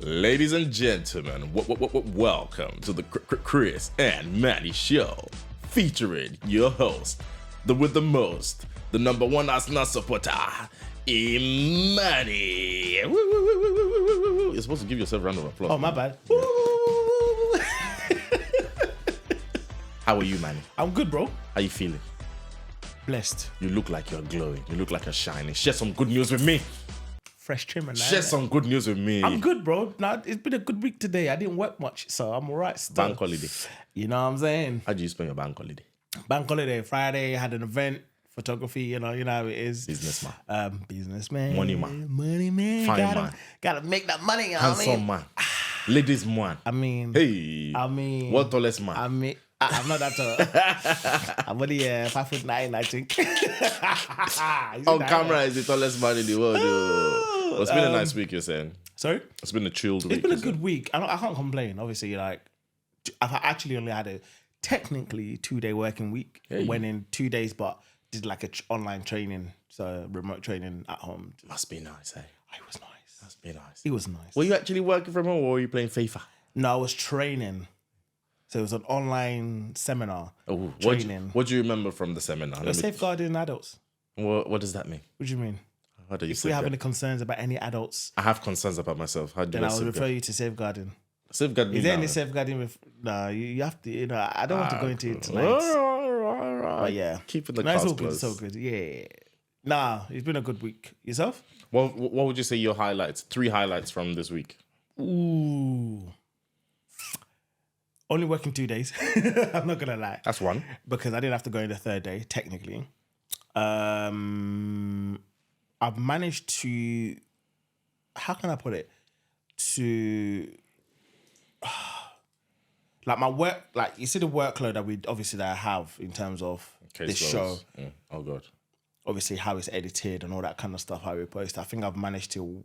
Ladies and gentlemen, welcome to the Chris and Manny Show, featuring your host, the with the most, the number one Arsenal supporter, Manny. You're supposed to give yourself a round of applause. Oh, my bad. How are you, Manny? I'm good, bro. How you feeling? Blessed. You look like you're glowing. You look like you're shining. Share some good news with me. Fresh trim and Share some good news with me. I'm good, bro. Nah, it's been a good week today. I didn't work much, so I'm all right still. Bank holiday. You know what I'm saying? How do you spend your bank holiday? Bank holiday, Friday, had an event, photography, you know how it is. Businessman. Businessman. Money man. Money man. Fine gotta, man. Gotta make that money, you know what I Handsome mean? man. Ladies man. I mean, What tallest man? I'm not that tall. I'm only 5'9", I think. On camera is the tallest man in the world. Well, it's been a nice week, you're saying. Sorry? It's been a chilled week. It's been a good week. I can't complain. Obviously, like, I've actually only had a technically 2-day working week. Hey. Went in 2 days, but did like a online training, so remote training at home. Must be nice, eh? It was nice. Must be nice. It was nice. Were you actually working from home or were you playing FIFA? No, I was training. So it was an online seminar. Oh, training. What do you remember from the seminar? It was safeguarding adults. What does that mean? What do you mean? How do you If we have any concerns about any adults, I have concerns about myself. How do then I I will safeguard? refer you to safeguarding. Safeguard me Is there now. any safeguarding with? No, you have to. You know, I don't want to go into it tonight. All right. But yeah, Keeping the no, cards it's all good. close. It's all good. Yeah. Nah, it's been a good week. Yourself? What would you say your highlights? 3 highlights from this week. Ooh. Only working 2 days. I'm not gonna lie. That's one. Because I didn't have to go in the third day, technically. I've managed to, how can I put it? To, like my work, like you see the workload that I have in terms of this show. Yeah. Oh God. Obviously how it's edited and all that kind of stuff, how we post. I think I've managed to.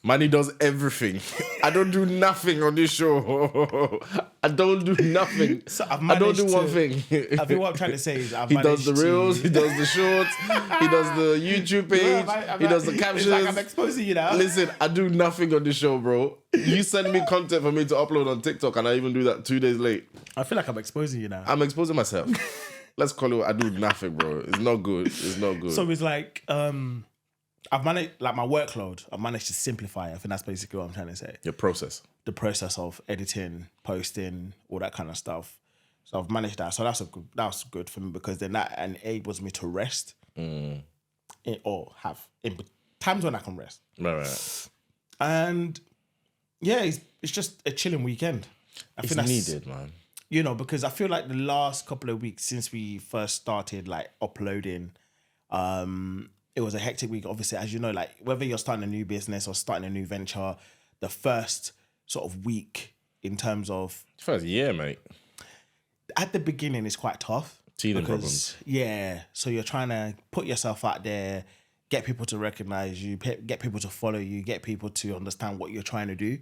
Manny does everything. I don't do nothing on this show. I don't do nothing. So I don't do one thing. I think what I'm trying to say is he does the reels, he does the shorts, he does the YouTube page, he does the captions. It's like I'm exposing you now. Listen, I do nothing on this show, bro. You send me content for me to upload on TikTok and I even do that 2 days late. I feel like I'm exposing you now. I'm exposing myself. Let's call it what I do nothing, bro. It's not good. It's not good. So it's like, I've managed, like my workload, I've managed to simplify. I think that's basically what I'm trying to say. Your process. The process of editing, posting, all that kind of stuff. So I've managed that. So that's good for me because then that enables me to rest or have in times when I can rest. Right. And yeah, it's just a chilling weekend. It's needed, man. You know, because I feel like the last couple of weeks since we first started like uploading, it was a hectic week. Obviously, as you know, like whether you're starting a new business or starting a new venture, the first sort of week in terms of First year, mate. at the beginning is quite tough. Teething problems. Yeah, so you're trying to put yourself out there, get people to recognize you, get people to follow you, get people to understand what you're trying to do.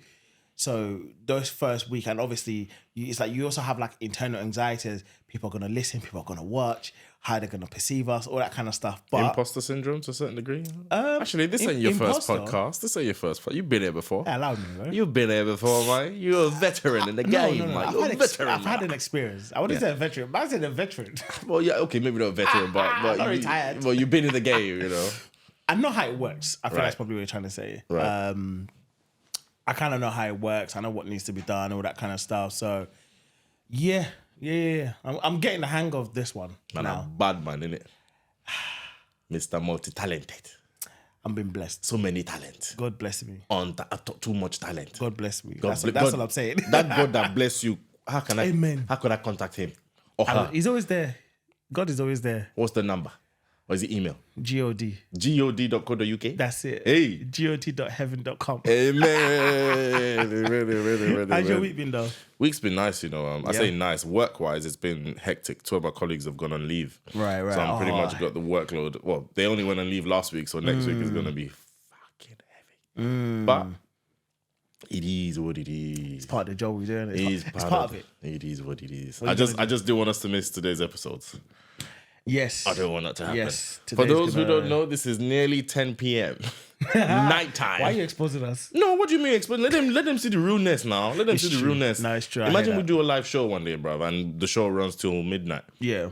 So those first week, and obviously it's like you also have like internal anxieties. People are gonna listen, people are gonna watch, how they're gonna perceive us, all that kind of stuff. But Imposter syndrome to a certain degree. Actually, this ain't your first podcast. This ain't your first. You've been here before. Allow me, right? You've been here before, man. You're a veteran in the game, man. You're a veteran. I've had an experience. I wouldn't say a veteran, but I said a veteran. Well, yeah, okay, maybe not a veteran, but not retired. Well, you've been in the game, you know. I know how it works. I think Right. that's probably what you're trying to say. Right. I kind of know how it works. I know what needs to be done, all that kind of stuff. So, yeah. I'm getting the hang of this one Man, now. a bad man, innit? Mr. Multi-talented. I'm being blessed. So many talent. God bless me. Too much talent. God bless me. God That's bless- all I'm saying. That God that bless you. How can I? Amen. How could I contact him or her? He's always there. God is always there. What's the number? Or is it email? God. god.co.uk. That's it. Hey. god.heaven.com. Amen. How's your week been though? Week's been nice, you know. I say nice. Work-wise, it's been hectic. 2 of my colleagues have gone on leave. Right. So I'm pretty much got the workload. Well, they only went on leave last week, so next week is going to be fucking heavy. But it is what it is. It's part of the job we're doing. It's part of it. It is what it is. What I just didn't want us to miss today's episodes. Yes. I don't want that to happen. Yes. For those who don't know, this is nearly 10 p.m. Nighttime. Why are you exposing us? No, what do you mean exposing? Let them see the realness now. Let them see the realness. No, it's true. Imagine we do a live show one day, bro, and the show runs till midnight. Yeah.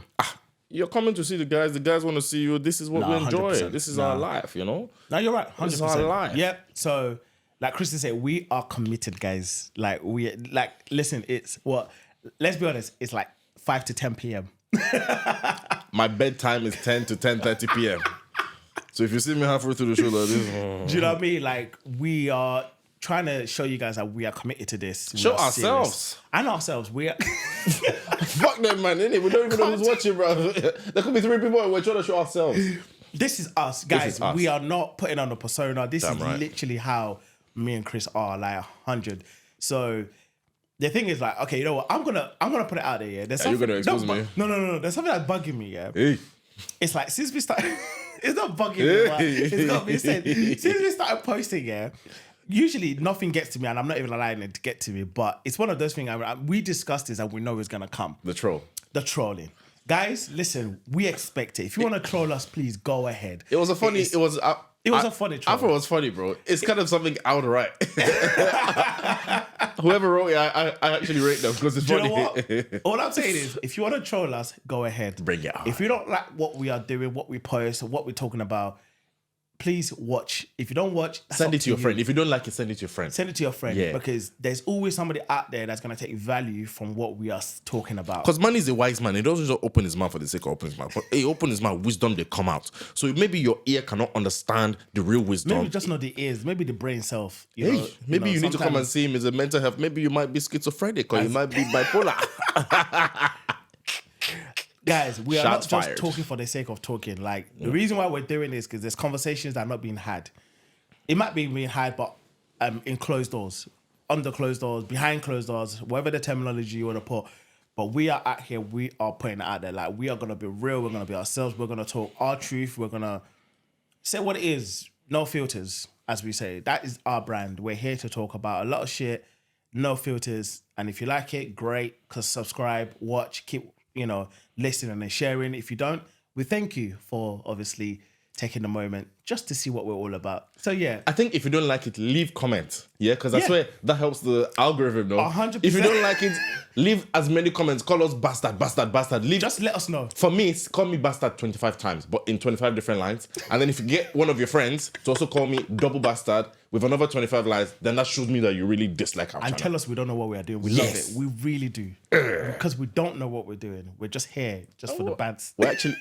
You're coming to see the guys. The guys want to see you. This is what we enjoy. 100%. This is our life, you know? No, you're right. 100%. This is our life. Yep. So, like Kristen said, we are committed, guys. Listen, it's what, let's be honest, it's like 5 to 10 p.m. My bedtime is 10 to 10:30 p.m. So if you see me halfway through the show like this... Do you know what I mean? Like, we are trying to show you guys that we are committed to this. Show ourselves. And ourselves. We are... Fuck them, man, innit? We don't even know who's watching, bro. There could be 3 people and we're trying to show ourselves. This is us, guys. This is us. We are not putting on a persona. This Damn is right. literally how me and Chris are, like 100. So the thing is, like, okay, you know what? I'm gonna put it out there. Yeah, Are you gonna expose me? No. There's something that's bugging me. Yeah, Hey. it's like since we started, it's not bugging me, but it's got me said. Since we started posting, yeah. Usually nothing gets to me, and I'm not even allowing it to get to me. But it's one of those things. We discussed this, and we know it's gonna come. The troll. The trolling. Guys, listen, we expect it. If you want to troll us, please go ahead. It was a funny... It was a funny troll. I thought it was funny, bro. It's kind of something I would write. Whoever wrote it, I actually rate them because it's Do you funny. know what? All I'm saying is, if you want to troll us, go ahead. Bring it on. If you don't like what we are doing, what we post, what we're talking about, please watch. If you don't watch, Send it to your friend. If you don't like it, send it to your friend. Send it to your friend, Yeah. because there's always somebody out there that's going to take value from what we are talking about. Because man is a wise man. He doesn't just open his mouth for the sake of opening his mouth. But he opens his mouth, wisdom, they come out. So maybe your ear cannot understand the real wisdom. Maybe just not the ears, maybe the brain self. Hey, maybe you need to come and see him as a mental health. Maybe you might be schizophrenic or you might be bipolar. Guys, we are Shots not just fired. talking for the sake of talking. Like, the reason why we're doing this is because there's conversations that are not being had. It might be being had, but in closed doors, under closed doors, behind closed doors, whatever the terminology you want to put. But we are out here, we are putting it out there. Like, we are going to be real, we're going to be ourselves, we're going to talk our truth, we're going to say what it is, no filters, as we say. That is our brand. We're here to talk about a lot of shit, no filters. And if you like it, great, because subscribe, watch, keep, listening and sharing. If you don't, we thank you for obviously taking the moment just to see what we're all about. So yeah. I think if you don't like it, leave comments. Yeah, because I swear that helps the algorithm, no? 100%. If you don't like it, leave as many comments. Call us bastard. Leave. Just let us know. For me, it's call me bastard 25 times, but in 25 different lines. And then if you get one of your friends to also call me double bastard with another 25 lines, then that shows me that you really dislike our channel. Tell us we don't know what we are doing. We love it. We really do. Because we don't know what we're doing. We're just here just for the bands. We're actually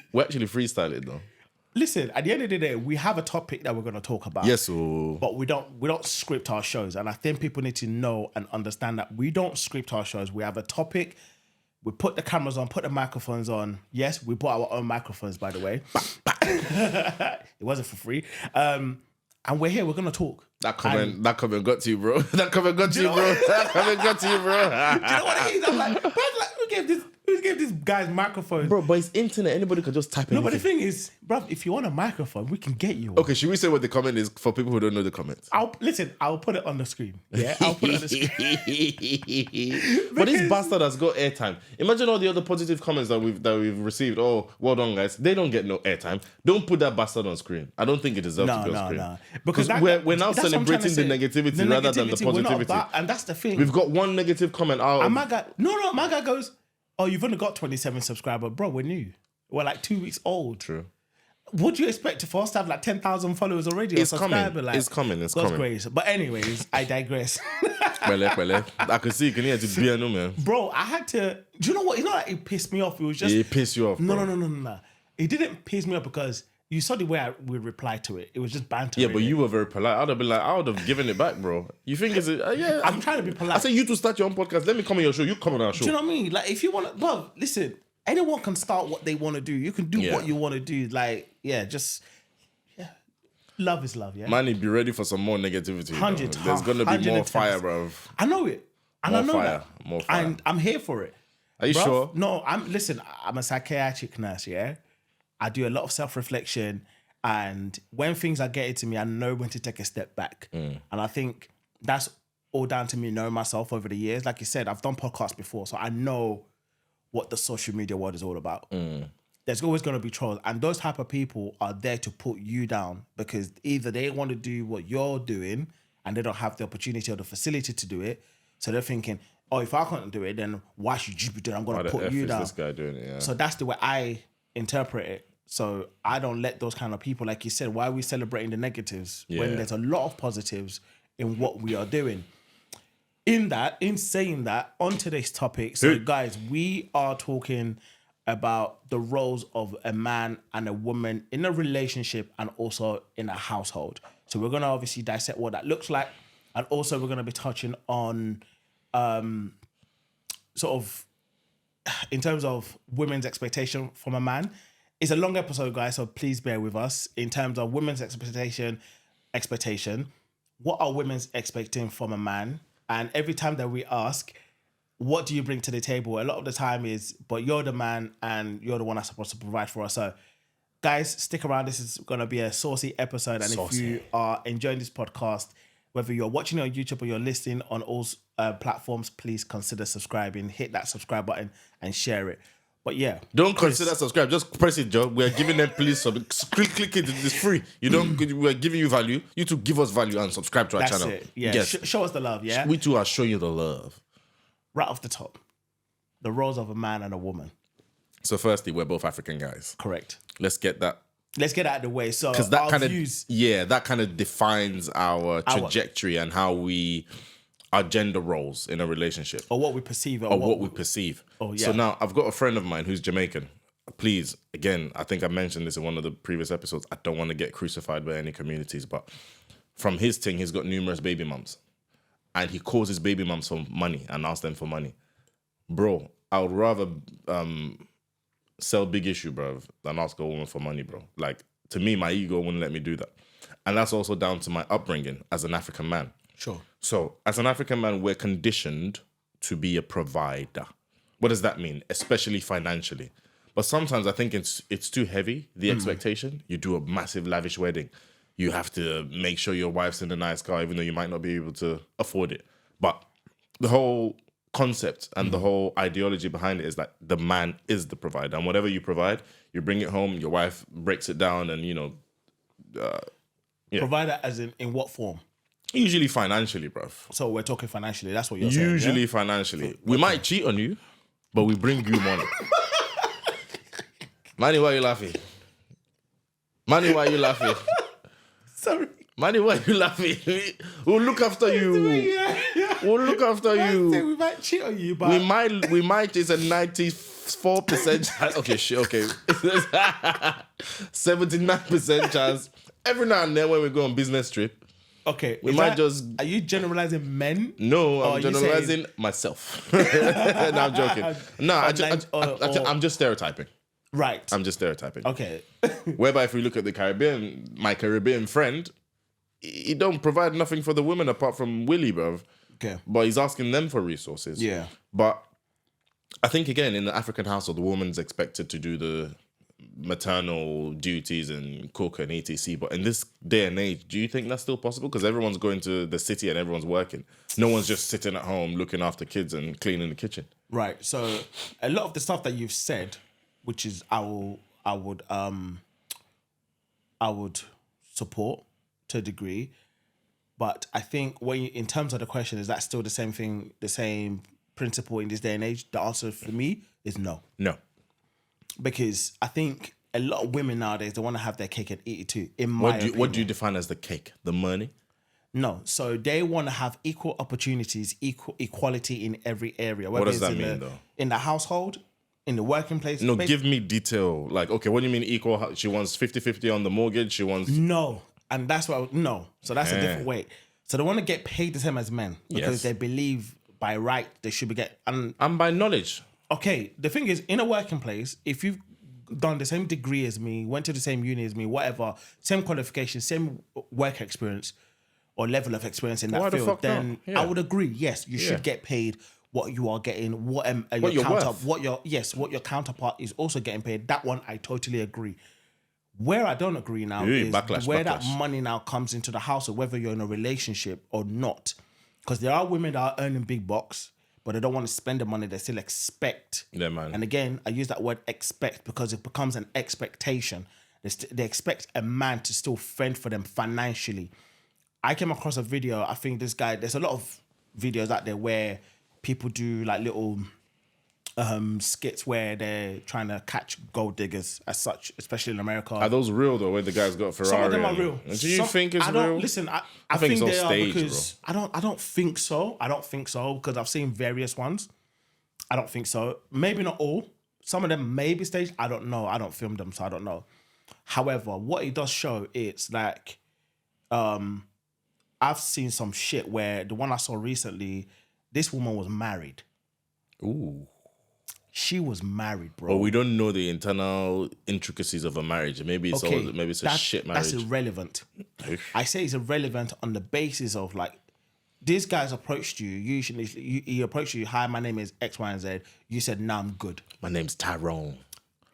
freestyling though. Listen, at the end of the day, we have a topic that we're going to talk about. Yes, so... But we don't script our shows. And I think people need to know and understand that we don't script our shows. We have a topic. We put the cameras on, put the microphones on. Yes, we bought our own microphones, by the way. It wasn't for free. And we're here. We're going to talk. That comment got to you, bro. That comment got to you, bro. That comment got to you, bro. Do you know what it is? I'm like, who gave this guy's microphone? Bro, but it's internet. Anybody can just type anything. No, but the thing is, bro, if you want a microphone, we can get you one. Okay, should we say what the comment is for people who don't know the comments? I'll put it on the screen. Yeah, I'll put it on the screen. But this bastard has got airtime. Imagine all the other positive comments that we've received. Oh, well done, guys. They don't get no airtime. Don't put that bastard on screen. I don't think it deserves to be on screen. No. Because we're now celebrating the negativity rather than the positivity. And that's the thing. We've got one negative comment out. And my guy goes, oh, you've only got 27 subscribers. Bro, we're new. We're like 2 weeks old. True. What do you expect for us to have like 10,000 followers already? It's coming. Like, it's coming. God's grace. But anyways, I digress. Well. I can see you can hear to be a no man. Bro, I had to... Do you know what? It's not like it pissed me off. It was just... It pissed you off, bro. No. It didn't piss me off because you saw the way I would reply to it. It was just banter. Yeah, but you were very polite. I would have given it back, bro. You think it's... yeah. I'm trying to be polite. I say you to start your own podcast. Let me come on your show. You come on our show. Do you know what I mean? Like, if you want to... Bro, listen... Anyone can start what they want to do. You can do what you want to do. Like, love is love, yeah? Manny, be ready for some more negativity. 100. There's going to be more fire, bro. I know it. And I know fire, that. More fire. And I'm here for it. Are you sure? No, I'm a psychiatric nurse, yeah? I do a lot of self-reflection. And when things are getting to me, I know when to take a step back. And I think that's all down to me knowing myself over the years. Like you said, I've done podcasts before, so I know what the social media world is all about. there's always going to be trolls, and those type of people are there to put you down because either they want to do what you're doing and they don't have the opportunity or the facility to do it, so they're thinking, oh, if I can't do it, then why should you be doing it? I'm going to put you down. This guy doing it, yeah. So that's the way I interpret it. So I don't let those kind of people, like you said, why are we celebrating the negatives when there's a lot of positives in what we are doing? In saying that, on today's topic, so guys, we are talking about the roles of a man and a woman in a relationship and also in a household. So we're going to obviously dissect what that looks like. And also we're going to be touching on sort of in terms of women's expectation from a man. It's a long episode, guys, so please bear with us. In terms of women's expectation, what are women expecting from a man? And every time that we ask, what do you bring to the table? A lot of the time is, but you're the man and you're the one that's supposed to provide for us. So guys, stick around. This is going to be a saucy episode. And if you are enjoying this podcast, whether you're watching it on YouTube or you're listening on all platforms, please consider subscribing, hit that subscribe button and share it. But yeah. Don't consider subscribe. Just press it, Joe. We're giving them, please, click it. It's free. We're giving you value. You too give us value and subscribe to our channel. That's it. Yeah. Yes. Show us the love, yeah? We too are showing you the love. Right off the top, the roles of a man and a woman. So firstly, we're both African guys. Correct. Let's get out of the way. So because that kind of views, defines our trajectory and how our gender roles in a relationship, or what we perceive, or what we perceive. Oh yeah. So now I've got a friend of mine who's Jamaican. Please, again, I think I mentioned this in one of the previous episodes. I don't want to get crucified by any communities, but from his thing, he's got numerous baby mums. And he calls his baby mums for money and asks them for money. Bro, I would rather sell big issue, bro, than ask a woman for money, bro. Like, to me, my ego wouldn't let me do that. And that's also down to my upbringing as an African man. Sure. So, as an African man, we're conditioned to be a provider. What does that mean? Especially financially. But sometimes I think it's too heavy, the expectation. You do a massive, lavish wedding. You have to make sure your wife's in a nice car, even though you might not be able to afford it. But the whole concept and the whole ideology behind it is that the man is the provider. And whatever you provide, you bring it home, your wife breaks it down and, Provider as in what form? Usually financially, bruv. So we're talking financially. That's what you're saying. Usually financially. We might cheat on you, but we bring you money. Manny, why are you laughing? Manny, why are you laughing? Sorry. Manny, why are you laughing? We'll look after you. We'll look after you. We might cheat on you, but we might. It's a 94% chance. Okay, shit. Okay, 79% chance. Every now and then when we go on business trip. Okay, Are you generalizing men? No, I'm generalizing myself. No, I'm joking. No, I'm just stereotyping. Right. I'm just stereotyping. Okay. Whereby if we look at the Caribbean, my Caribbean friend, he don't provide nothing for the women apart from Willie, bruv. Okay. But he's asking them for resources. Yeah. But I think, again, in the African household, the woman's expected to do the maternal duties and cook and etc. But in this day and age, do you think that's still possible? Because everyone's going to the city and everyone's working. No one's just sitting at home looking after kids and cleaning the kitchen. Right. So a lot of the stuff that you've said, which is I would support to a degree, but I think in terms of the question, is that still the same thing, the same principle in this day and age? The answer for me is no. No. Because I think a lot of women nowadays, they want to have their cake and eat it too. In my opinion. What do you define as the cake? The money? No. So they want to have equal opportunities, equality in every area. What does that mean, though? In the household, in the working place. No, give me detail. Like, okay, what do you mean equal? She wants 50-50 on the mortgage. She wants... No. And that's what... No. So that's a different way. So they want to get paid the same as men because they believe by right they should be getting... And by knowledge. Okay, the thing is, in a working place, if you've done the same degree as me, went to the same uni as me, whatever, same qualification, same work experience or level of experience in that field, then I would agree. Yes, you should get paid what you are getting, what your counterpart is also getting paid. That one I totally agree. Where I don't agree now is where that money now comes into the house, or whether you're in a relationship or not, because there are women that are earning big bucks. but they don't want to spend the money. They still expect. Yeah, man. And again, I use that word expect because it becomes an expectation. They expect a man to still fend for them financially. I came across a video. I think this guy. There's a lot of videos out there where people do like little skits where they're trying to catch gold diggers as such, especially in America. Are those real though? Where the guy's got Ferrari? Some of them are real. Do you think it's real? Listen, I think it's all they are staged, because bro. I don't think so. I don't think so because I've seen various ones. I don't think so. Maybe not all. Some of them may be staged. I don't know. I don't film them, so I don't know. However, what it does show is like, I've seen some shit where the one I saw recently, this woman was married. Ooh. She was married, bro. But we don't know the internal intricacies of a marriage. Maybe it's a shit marriage. That's irrelevant. I say it's irrelevant on the basis of like, these guys approached you. Usually, he approached you. Hi, my name is X, Y, and Z. You said, "Nah, I'm good." My name's Tyrone.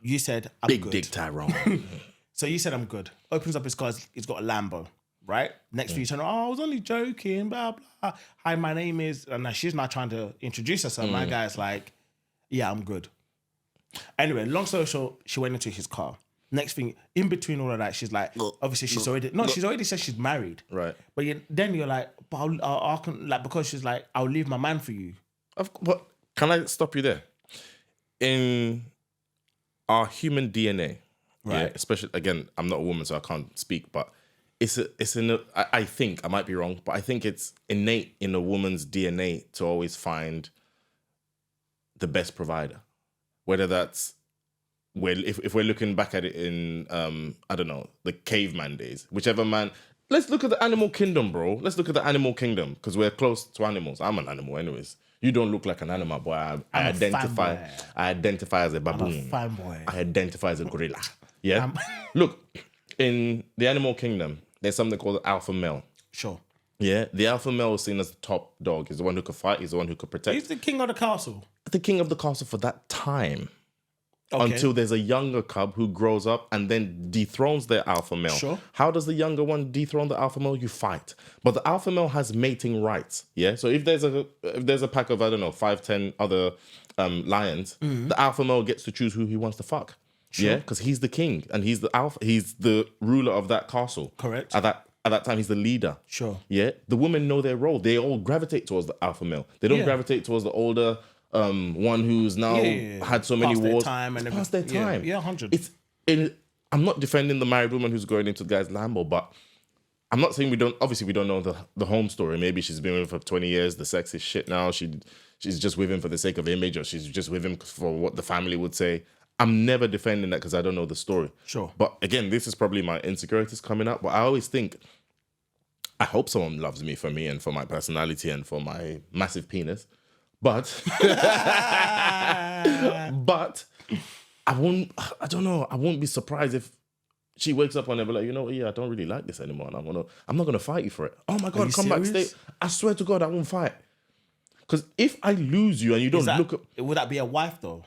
You said, "I'm Big good." Dick Tyrone. So you said, "I'm good." Opens up his car. He's got a Lambo, right? Next few turn. Oh, I was only joking. Blah blah. Hi, my name is. And now she's not trying to introduce herself. My guy's like, "Yeah, I'm good." Anyway, long story short, she went into his car. Next thing, in between all of that, she's like, obviously she's already said she's married. Right. But then you're like, but I can, like, because she's like, I'll leave my man for you. But can I stop you there? In our human DNA, Right. yeah, especially, again, I'm not a woman, so I can't speak, but I think, I might be wrong, but I think it's innate in a woman's DNA to always find the best provider. Whether that's, if we're looking back at it in, I don't know, the caveman days, whichever man, let's look at the animal kingdom, bro. Let's look at the animal kingdom, because we're close to animals. I'm an animal anyways. You don't look like an animal, boy. I identify as a baboon. I'm a fanboy. I identify as a gorilla. Yeah? Look, in the animal kingdom, there's something called the alpha male. Sure. Yeah? The alpha male is seen as the top dog. He's the one who could fight. He's the one who could protect. He's the king of the castle. The king of the castle for that time. Okay. Until there's a younger cub who grows up and then dethrones their alpha male. Sure. How does the younger one dethrone the alpha male? You fight. But the alpha male has mating rights. Yeah. So if there's a pack of, I don't know, 5-10 other lions, the alpha male gets to choose who he wants to fuck. Sure. Yeah. Because he's the king and he's the alpha. He's the ruler of that castle. Correct. At that time, he's the leader. Sure. Yeah. The women know their role. They all gravitate towards the alpha male. They don't gravitate towards the older. One who's now had so many wars. Past their time. Yeah, 100. I'm not defending the married woman who's going into the guy's Lambo, but I'm not saying we don't know the home story. Maybe she's been with him for 20 years. The sex is shit now. She's just with him for the sake of image, or she's just with him for what the family would say. I'm never defending that because I don't know the story. Sure. But again, this is probably my insecurities coming up. But I always think, I hope someone loves me for me and for my personality and for my massive penis. But I don't know. I won't be surprised if she wakes up and they'll be like, you know, I don't really like this anymore. And I'm not gonna fight you for it. Oh my God, come back, stay. I swear to God, I won't fight. Because if I lose you and you don't look up, would that be a wife though?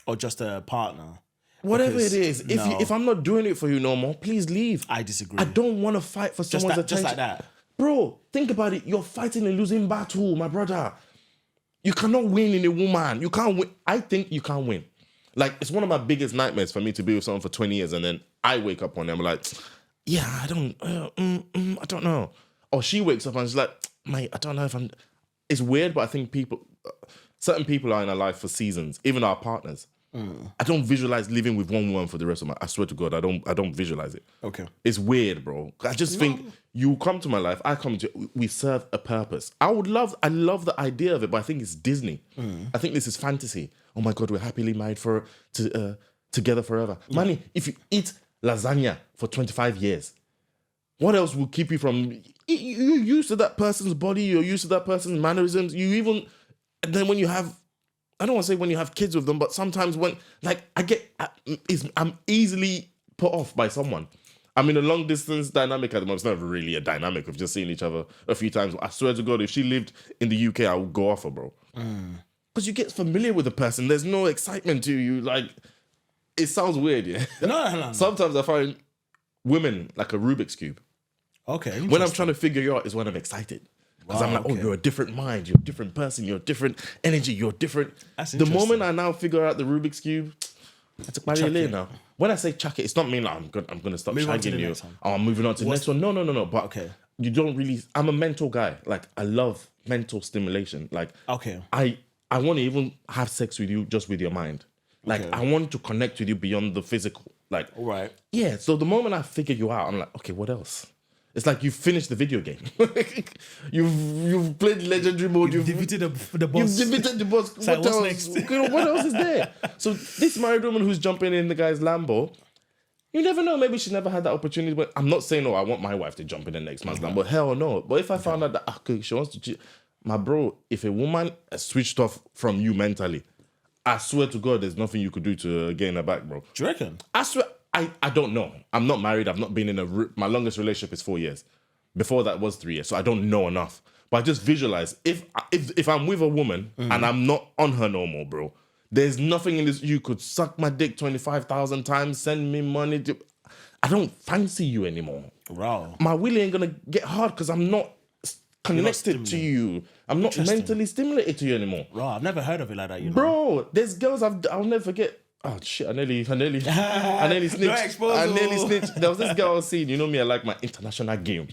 Or just a partner? Whatever it is, if I'm not doing it for you no more, please leave. I disagree. I don't want to fight for someone's attention. Just like that. Bro, think about it. You're fighting a losing battle, my brother. You cannot win in a woman. You can't win. I think you can't win. Like, it's one of my biggest nightmares for me to be with someone for 20 years and then I wake up on them like, yeah, I don't know. Or she wakes up and she's like, mate, I don't know if I'm... It's weird, but I think certain people are in our life for seasons, even our partners. I don't visualize living with one woman for the rest of my... I swear to God, I don't visualize it. Okay. It's weird, bro. I just think you come to my life, I come to... We serve a purpose. I love the idea of it, but I think it's Disney. I think this is fantasy. Oh my God, we're happily married together forever. Manny, if you eat lasagna for 25 years, what else will keep you from... You're used to that person's body, you're used to that person's mannerisms, you even... And then when you have... I don't want to say when you have kids with them, but sometimes when, like, I'm easily put off by someone. I'm in a long distance dynamic at the moment. It's not really a dynamic. We've just seen each other a few times. I swear to God, if she lived in the UK, I would go off her, bro. Because you get familiar with the person. There's no excitement to you. Like, it sounds weird, yeah? No. Sometimes I find women like a Rubik's Cube. Okay. When I'm trying to figure you out is when I'm excited. Because I'm like, okay. you're a different mind, you're a different person, you're a different energy, you're different. That's The interesting. moment I now figure out the Rubik's Cube, I took my lay now. When I say chuck it, it's not mean like I'm gonna stop Move on to shagging the you. next one. Oh, I'm moving on to the next one. No. But Okay. you don't really. I'm a mental guy. Like I love mental stimulation. Like Okay. I want to even have sex with you just with your mind. Like I want to connect with you beyond the physical. Like Right. yeah. So the moment I figure you out, I'm like, okay, what else? It's like you finished the video game. you've played legendary mode. You've defeated the boss. You've defeated the boss. Like, What what's else? next? What else is there? So this married woman who's jumping in the guy's Lambo, you never know. Maybe she never had that opportunity. But I'm not saying, I want my wife to jump in the next man's Lambo. Hell no. But if I found out that okay, she wants to cheat, my bro, if a woman has switched off from you mentally, I swear to God, there's nothing you could do to gain her back, bro. Do you reckon? I swear, I don't know. I'm not married. I've not been in my longest relationship is 4 years. Before that was 3 years. So I don't know enough. But I just visualize if I'm with a woman and I'm not on her no more, bro, there's nothing in this. You could suck my dick 25,000 times, send me money. I don't fancy you anymore. Wow. My willy ain't gonna get hard because I'm not connected to you. I'm not mentally stimulated to you anymore. Bro, I've never heard of it like that, you know. Bro, there's girls I'll never forget. Oh shit! I nearly snitched. I nearly snitched. There was this girl I was seeing. You know me. I like my international game.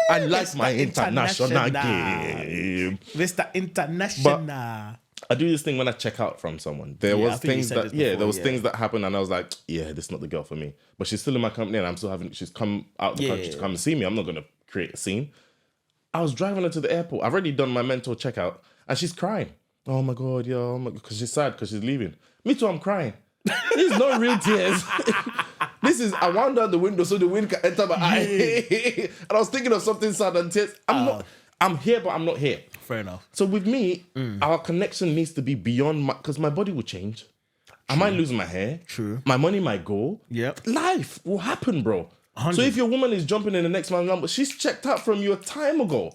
I like my international game. Mr. International. But I do this thing when I check out from someone. There was things that happened, and I was like, yeah, this is not the girl for me. But she's still in my company, and I'm still having. She's come out the country to come and see me. I'm not gonna create a scene. I was driving her to the airport. I've already done my mental checkout, and she's crying. Oh my god, because she's sad because she's leaving. Me too. I'm crying. These not real tears. This is I wound down the window so the wind can enter my eye. And I was thinking of something sad and tears. I'm here, but I'm not here. Fair enough. So with me, our connection needs to be beyond because my body will change. I might lose my hair. True. My money might go. Yep. Life will happen, bro. 100. So if your woman is jumping in the next man's number, she's checked out from you a time ago.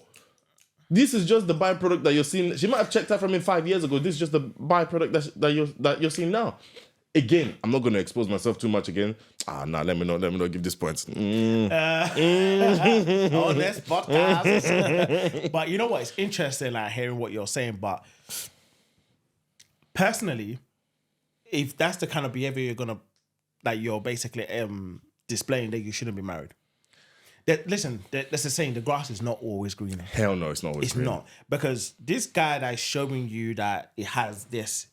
This is just the byproduct that you're seeing. She might have checked out from me 5 years ago. This is just the byproduct that you're seeing now. Again, I'm not going to expose myself too much again. Let me not give this points. On this podcast. But you know what? It's interesting, like hearing what you're saying. But personally, if that's the kind of behavior you're basically displaying, that you shouldn't be married. Listen, that's the saying. The grass is not always greener. Hell no, it's not always greener. It's not, because this guy that's showing you that it has this.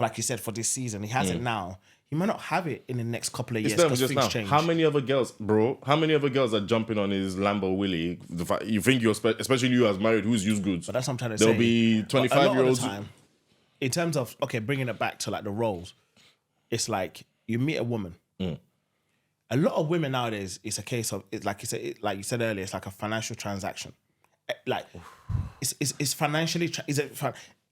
Like you said, for this season, he has it now. He might not have it in the next couple of years because things change. How many other girls, bro? How many other girls are jumping on his Lambo Willie? You think you're, especially you as married, who's used goods? But that's what I'm trying to say. There'll be 25-year-olds. In terms of bringing it back to like the roles, it's like you meet a woman. A lot of women nowadays, it's a case of like you said earlier, it's like a financial transaction. Like it's financially.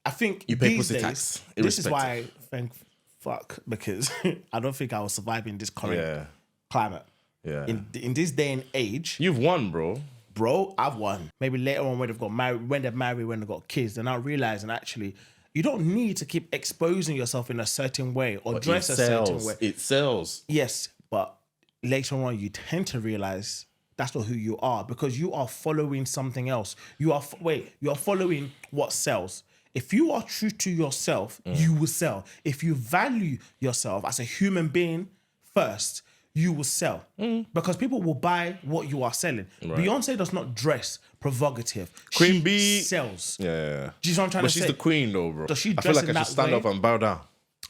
I think you pay these pussy days, tax. this is why I thank fuck, because I don't think I will survive in this current climate. Yeah. In this day and age, you've won, bro. Bro, I've won. Maybe later on when they've got married, when they've got kids, they're now realizing actually you don't need to keep exposing yourself in a certain way or dress a certain way. It sells. Yes, but later on you tend to realize that's not who you are, because you are following something else. You are following what sells. If you are true to yourself, you will sell. If you value yourself as a human being first, you will sell. Because people will buy what you are selling. Right. Beyonce does not dress provocative. Queen Bee sells. Yeah. Do you know what I'm trying to say? But she's the queen though, bro. Does she I feel dress like I should stand up and bow down.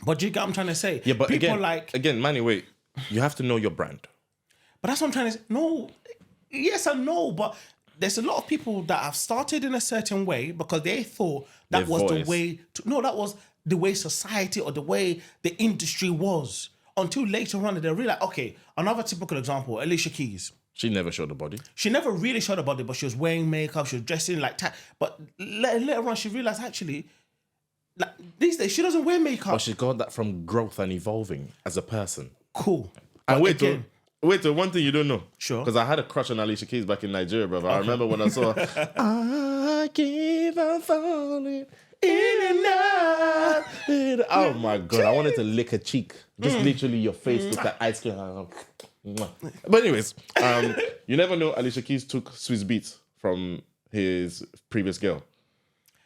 But do you get what I'm trying to say? Yeah, but people again, Manny, wait. You have to know your brand. But that's what I'm trying to say. No. Yes and no, but there's a lot of people that have started in a certain way because they thought that was the way that was the way society or the way the industry was. Until later on, they realized, okay, another typical example, Alicia Keys. She never showed the body. She never really showed the body, but she was wearing makeup, she was dressing like that. But later on, she realized actually, like these days, she doesn't wear makeup. But she got that from growth and evolving as a person. Cool. And wait, one thing you don't know. Sure. Because I had a crush on Alicia Keys back in Nigeria, brother. Okay. I remember when I saw her. I keep on falling in and out. Oh my God. I wanted to lick her cheek. Just literally your face with that ice cream. But anyways, you never know Alicia Keys took Swiss Beats from his previous girl.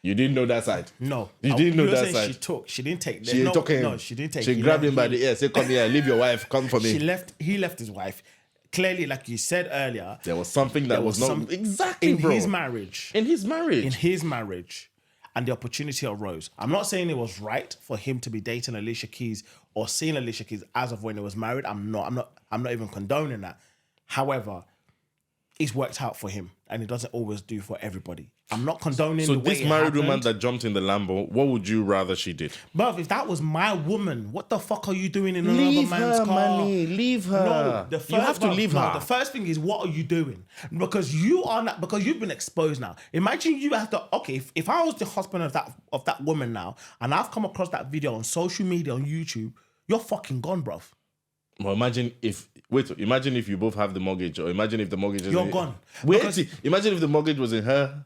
You didn't know that side. No, you didn't know that side. She didn't take. She took him. No, she didn't take. She grabbed him by the ear. Said, "Come here, leave your wife. Come for me." He left his wife. Clearly, like you said earlier, there was something that was not exactly in bro. his marriage. In his marriage, and the opportunity arose. I'm not saying it was right for him to be dating Alicia Keys or seeing Alicia Keys as of when he was married. I'm not even condoning that. However, it's worked out for him, and it doesn't always do for everybody. I'm not condoning. So the way this married woman that jumped in the Lambo, what would you rather she did? But if that was my woman, what the fuck are you doing in another man's car? Leave her. No, you have to leave her. The first thing is, what are you doing? Because you've been exposed now. Imagine you have to. Okay, if I was the husband of that woman now, and I've come across that video on social media on YouTube, you're fucking gone, bruv. Well, imagine if you both have the mortgage, or imagine if the mortgage is gone. Imagine if the mortgage was in her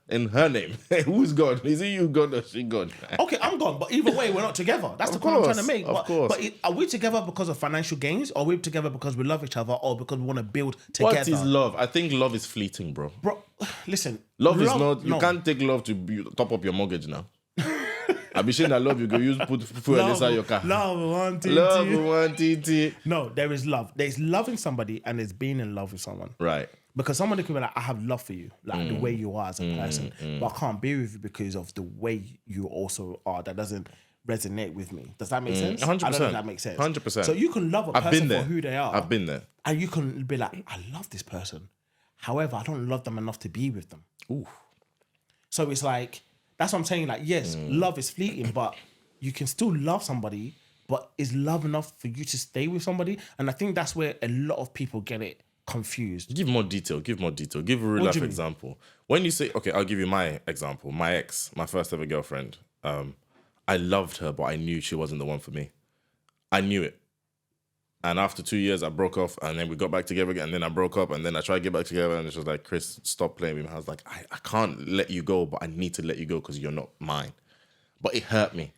name. Who's gone? Is it you gone or she gone? Okay, I'm gone, but either way, we're not together. That's the point I'm trying to make. Of course. But are we together because of financial gains, or are we together because we love each other, or because we want to build together? What is love? I think love is fleeting, bro. Bro, listen. Love is not. You can't take love to top up your mortgage now. I be saying that love you go use put fuel inside your car. Love one TT. No, there is love. There's loving somebody and there's being in love with someone. Right. Because somebody could be like, I have love for you, like the way you are as a person, but I can't be with you because of the way you also are. That doesn't resonate with me. Does that make sense? 100%. I don't know if that makes sense. 100%. So you can love a person for who they are. I've been there. And you can be like, I love this person. However, I don't love them enough to be with them. Ooh. So it's like, that's what I'm saying. Like, yes, love is fleeting, but you can still love somebody, but is love enough for you to stay with somebody? And I think that's where a lot of people get it confused. Give more detail. Give a real life example. When you say, okay, I'll give you my example. My ex, my first ever girlfriend, I loved her, but I knew she wasn't the one for me. I knew it. And after 2 years, I broke off, and then we got back together again, and then I broke up, and then I tried to get back together, and it was like, Chris, stop playing with me. I was like, I can't let you go, but I need to let you go because you're not mine. But it hurt me.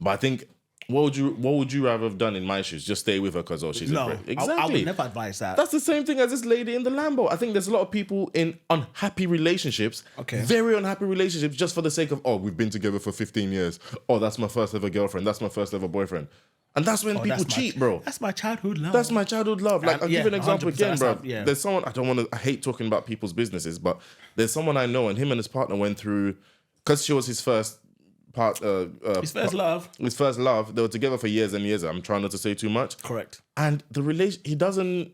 But I think, what would you rather have done in my shoes? Just stay with her because she's a prick. Exactly. I would never advise that. That's the same thing as this lady in the Lambo. I think there's a lot of people in unhappy relationships, very unhappy relationships, just for the sake of, we've been together for 15 years. Oh, that's my first ever girlfriend. That's my first ever boyfriend. And that's when people cheat, bro. That's my childhood love. That's my childhood love. Like, I'll give you an example again, bro. There's someone, I hate talking about people's businesses, but there's someone I know, and him and his partner went through, because she was his first his first love. His first love. They were together for years and years. I'm trying not to say too much. Correct. And the relation, he doesn't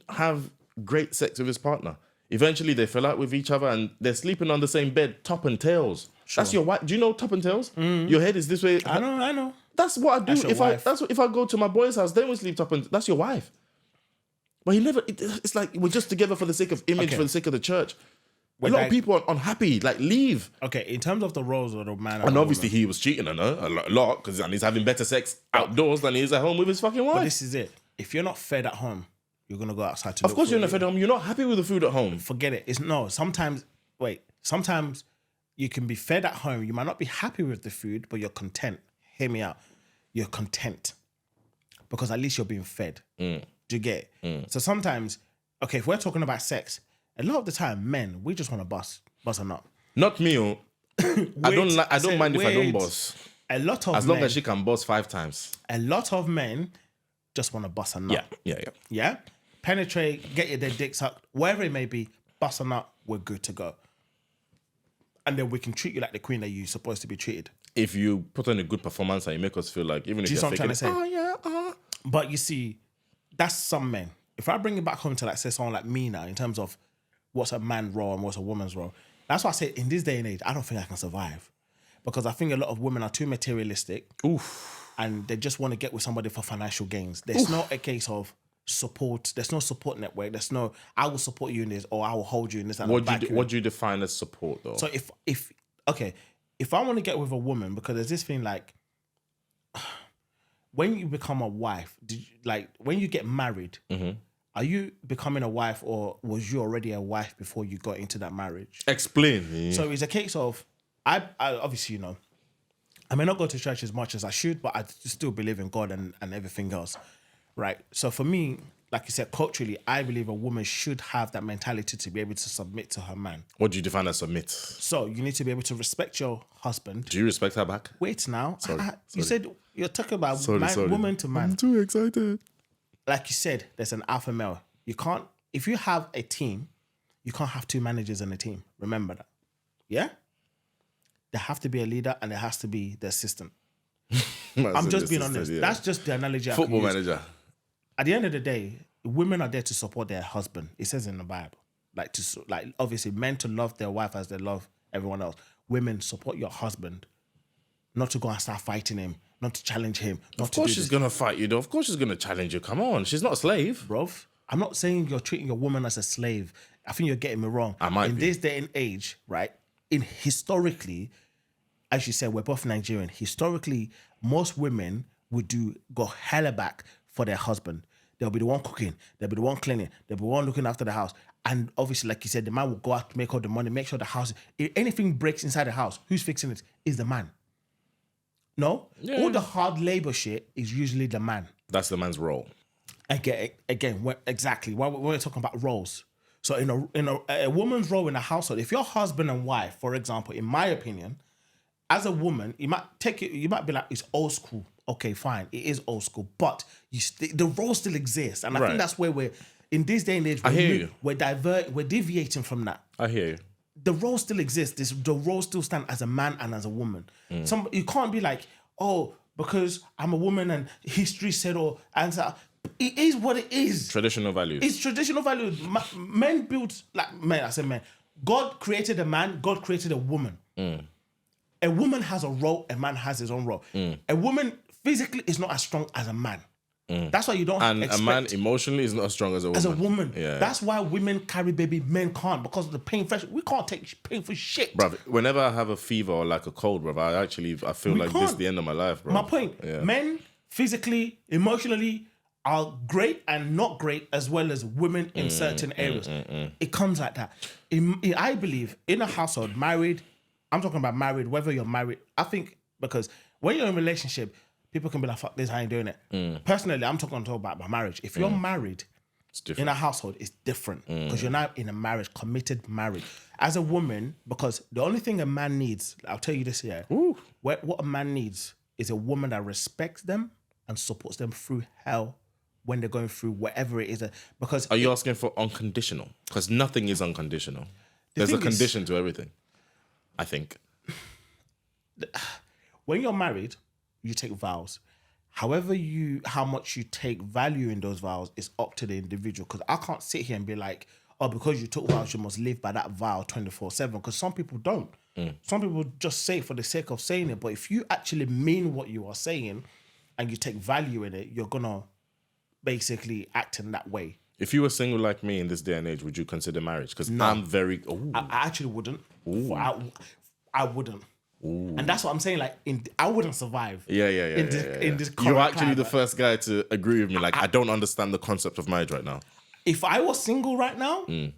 have great sex with his partner. Eventually, they fell out with each other, and they're sleeping on the same bed, top and tails. Sure. That's your wife. Do you know top and tails? Your head is this way. I know. That's what I do. If I go to my boy's house, then we sleep top and that's your wife. But he never. It's like we're just together for the sake of image, for the sake of the church. A lot of people are unhappy. Like, leave. Okay, in terms of the roles of the man, and obviously he was cheating on her a lot because he's having better sex outdoors than he is at home with his fucking wife. But this is it. If you're not fed at home, you're gonna go outside to. Of course, you're not fed at home. You're not happy with the food at home. Forget it. Sometimes you can be fed at home. You might not be happy with the food, but you're content. Hear me out. You're content because at least you're being fed. Do you get it? So sometimes, okay, if we're talking about sex, a lot of the time, men, we just want to bust a nut. Not me. I don't mind if I don't bust. A lot of as long as she can bust 5 times. A lot of men just want to bust a nut. Yeah. Penetrate, get their dick sucked, wherever it may be, bust a nut, we're good to go. And then we can treat you like the queen that you're supposed to be treated. If you put on a good performance and you make us feel like, even if you're faking it, But you see, that's some men. If I bring it back home to like say someone like me now, in terms of what's a man's role and what's a woman's role, that's why I say in this day and age, I don't think I can survive. Because I think a lot of women are too materialistic. And they just want to get with somebody for financial gains. There's not a case of support. There's no support network. There's no, I will support you in this or I will hold you in this. And what do you define as support though? So if I want to get with a woman, because there's this thing like, when you become a wife, when you get married, are you becoming a wife or was you already a wife before you got into that marriage? Explain. So it's a case of, I obviously, I may not go to church as much as I should, but I still believe in God and everything else, right? So for me, like you said, culturally, I believe a woman should have that mentality to be able to submit to her man. What do you define as submit? So you need to be able to respect your husband. Do you respect her back? Wait now. Sorry. You said you're talking about Sorry. woman to man. I'm too excited. Like you said, there's an alpha male. You can't, if you have a team, you can't have two managers on a team. Remember that. Yeah? There have to be a leader and there has to be the assistant. I'm just being honest. Yeah. That's just the analogy. Football manager. At the end of the day, women are there to support their husband. It says in the Bible. Like obviously men to love their wife as they love everyone else. Women, support your husband. Not to go and start fighting him. Not to challenge him. Of course she's going to fight you though. Of course she's going to challenge you. Come on. She's not a slave. Bruv, I'm not saying you're treating your woman as a slave. I think you're getting me wrong. In this day and age, right? Historically, as you said, we're both Nigerian. Historically, most women would go hella back for their husband. They'll be the one cooking. They'll be the one cleaning. They'll be the one looking after the house. And obviously, like you said, the man will go out to make all the money, make sure the house, if anything breaks inside the house, who's fixing it? Is the man. No? Yeah. All the hard labor shit is usually the man. That's the man's role. Again, exactly. When we're talking about roles. So in a woman's role in a household, if you're husband and wife, for example, in my opinion, as a woman, you might be like, it's old school. Okay, fine. It is old school. But the role still exists. And I think that's where we're, in this day and age, we're deviating from that. I hear you. The role still exists. The role still stands as a man and as a woman. You can't be like, oh, because I'm a woman and history said, it is what it is. Traditional values. It's traditional values. Men built, I said men. God created a man, God created a woman. A woman has a role, a man has his own role. A woman physically is not as strong as a man. That's why you don't expect... a man emotionally is not as strong as a woman. As a woman. Yeah. That's why women carry baby, men can't, because of the pain. We can't take pain for shit. Bruv, whenever I have a fever or like a cold, bruv, I feel like this is the end of my life, bro. My point, men physically, emotionally are great and not great, as well as women in certain areas. It comes like that. I believe in a household, married, I'm talking about married, whether you're married, I think, because when you're in a relationship, people can be like, fuck this, I ain't doing it. Personally, I'm talking about my marriage. If you're married in a household, it's different, because you're now in a marriage, committed marriage. As a woman, because the only thing a man needs, I'll tell you this here, what a man needs is a woman that respects them and supports them through hell when they're going through whatever it is. Because are you asking for unconditional? Because nothing is unconditional. There's a condition to everything, I think. When you're married, you take vows. However, how much you take value in those vows is up to the individual. Because I can't sit here and be like, oh, because you took vows, you must live by that vow 24/7. Because some people don't. Some people just say it for the sake of saying it. But if you actually mean what you are saying and you take value in it, you're gonna basically act in that way. If you were single like me in this day and age, would you consider marriage? Because I'm very... I actually wouldn't. I wouldn't. And that's what I'm saying. Like, I wouldn't survive. In this You're actually the first guy to agree with me. Like, I don't understand the concept of marriage right now. If I was single right now, in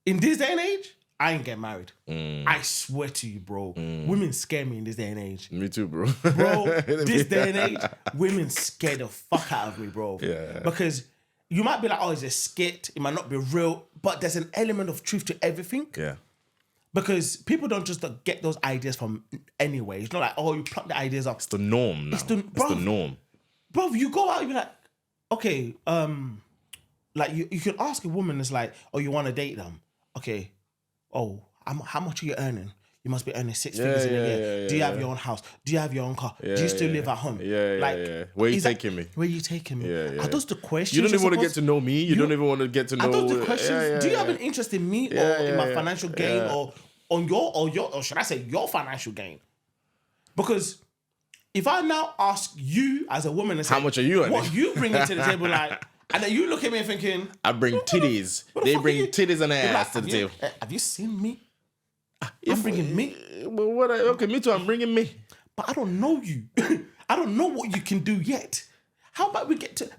this day and age, I ain't get married. I swear to you, bro. Women scare me in this day and age. Me too, bro. Bro, this day and age, women scare the fuck out of me, bro. Yeah. Because you might be like, oh, it's a skit. It might not be real. But there's an element of truth to everything. Yeah. Because people don't just get those ideas from anywhere. It's not like, oh, you pluck the ideas up. It's the norm now. It's the norm. Bro, you go out, you be like, okay, like you can ask a woman, it's like, oh, you want to date them? Okay. Oh, how much are you earning? You must be earning 6 figures in a year. Do you have your own house? Do you have your own car? Do you still live at home? Where are you taking me? Where are you taking me? Are those the questions? You don't even want to get to know me. You don't even want to get to know... Are those the questions? Do you have an interest in me or in my financial gain or on or should I say your financial gain? Because if I now ask you as a woman and say, how much are you earning? What you bring to the table, like, and then you look at me thinking, I bring titties. They bring titties and ass to the table. Have you seen me? I'm bringing me. Well, okay, me too. I'm bringing me. But I don't know you. I don't know what you can do yet. How about we get to...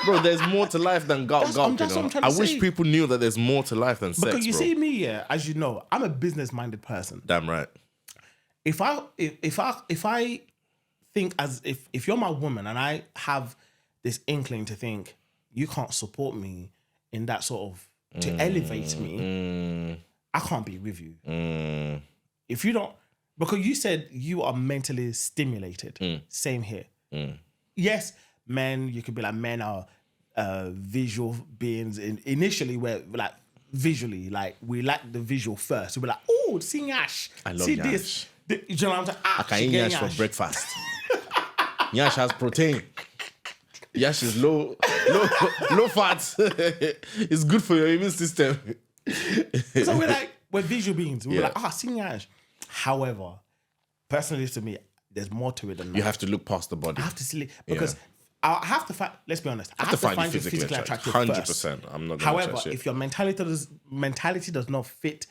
Bro, there's more to life than gulp. I wish people knew that there's more to life than sex, because you see me, as you know, I'm a business-minded person. Damn right. If I think if you're my woman and I have this inkling to think, you can't support me in that sort of to elevate me, I can't be with you. If you don't, because you said you are mentally stimulated. Same here. Yes, men, you could be like, men are visual beings. Initially, we're like visually, like we like the visual first. We're like, oh, see Yash. I love see Yash. this. You know what I'm saying? I can eat Yash for breakfast. Yash has protein. Yash is low fat. It's good for your immune system. So we're visual beings. We're like, see Yash. However, personally to me, there's more to it than that. You have to look past the body. I have to see because I have to find. Let's be honest. I have to find you physically attractive 100%. I'm not. However, if your mentality does not fit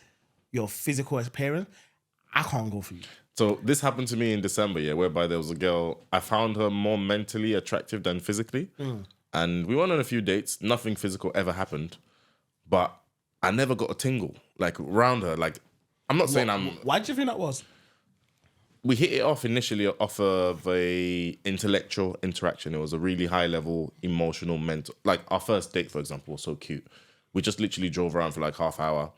your physical appearance, I can't go for you. So this happened to me in December, whereby there was a girl. I found her more mentally attractive than physically, and we went on a few dates. Nothing physical ever happened, but I never got a tingle like around her. Like, I'm not saying I'm. Why do you think that was? We hit it off initially off of a intellectual interaction. It was a really high level, emotional, mental. Like our first date, for example, was so cute. We just literally drove around for like half hour.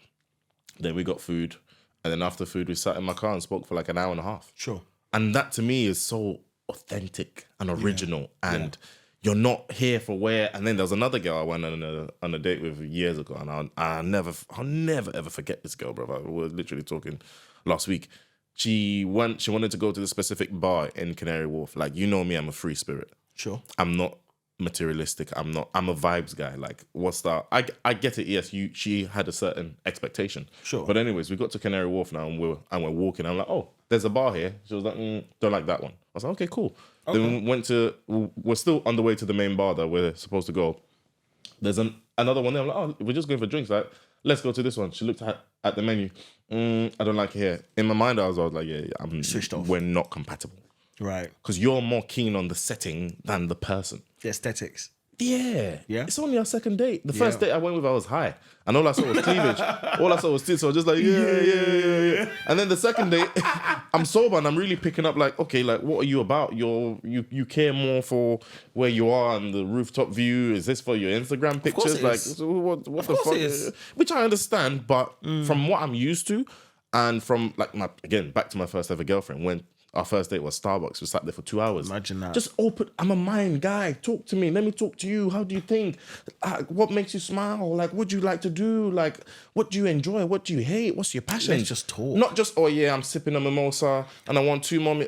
Then we got food. And then after food, we sat in my car and spoke for like an hour and a half. Sure. And that to me is so authentic and original. And you're not here for where. And then there was another girl I went on a date with years ago. And I'll never ever forget this girl, bro. We were literally talking last week. She wanted to go to the specific bar in Canary Wharf. Like, you know me, I'm a free spirit. Sure. I'm not materialistic. I'm a vibes guy. Like, what's that? I get it. Yes, she had a certain expectation. Sure. But anyways, we got to Canary Wharf now, and we're walking. I'm like, oh, there's a bar here. She was like, don't like that one. I was like, okay, cool. Okay. Then we're still on the way to the main bar that we're supposed to go. There's another one there. I'm like, oh, we're just going for drinks. Like, let's go to this one. She looked at the menu. I don't like it here. In my mind, I was like, I'm switched off. We're not compatible. Right. Because you're more keen on the setting than the person. The aesthetics. Yeah. Yeah. It's only our second date. The first date I went with, I was high. And all I saw was cleavage. All I saw was tits. So I was just like, yeah. And then the second date, I'm sober and I'm really picking up like, okay, like, what are you about? You care more for where you are and the rooftop view. Is this for your Instagram pictures? Like, what the fuck? Which I understand, but from what I'm used to and from like back to my first ever girlfriend, when our first date was Starbucks. We sat there for 2 hours. Imagine that. Just open. I'm a mind guy. Talk to me. Let me talk to you. How do you think? What makes you smile? Like, what do you like to do? Like, what do you enjoy? What do you hate? What's your passion? Let's just talk. Not just, oh yeah, I'm sipping a mimosa and I want 2 more.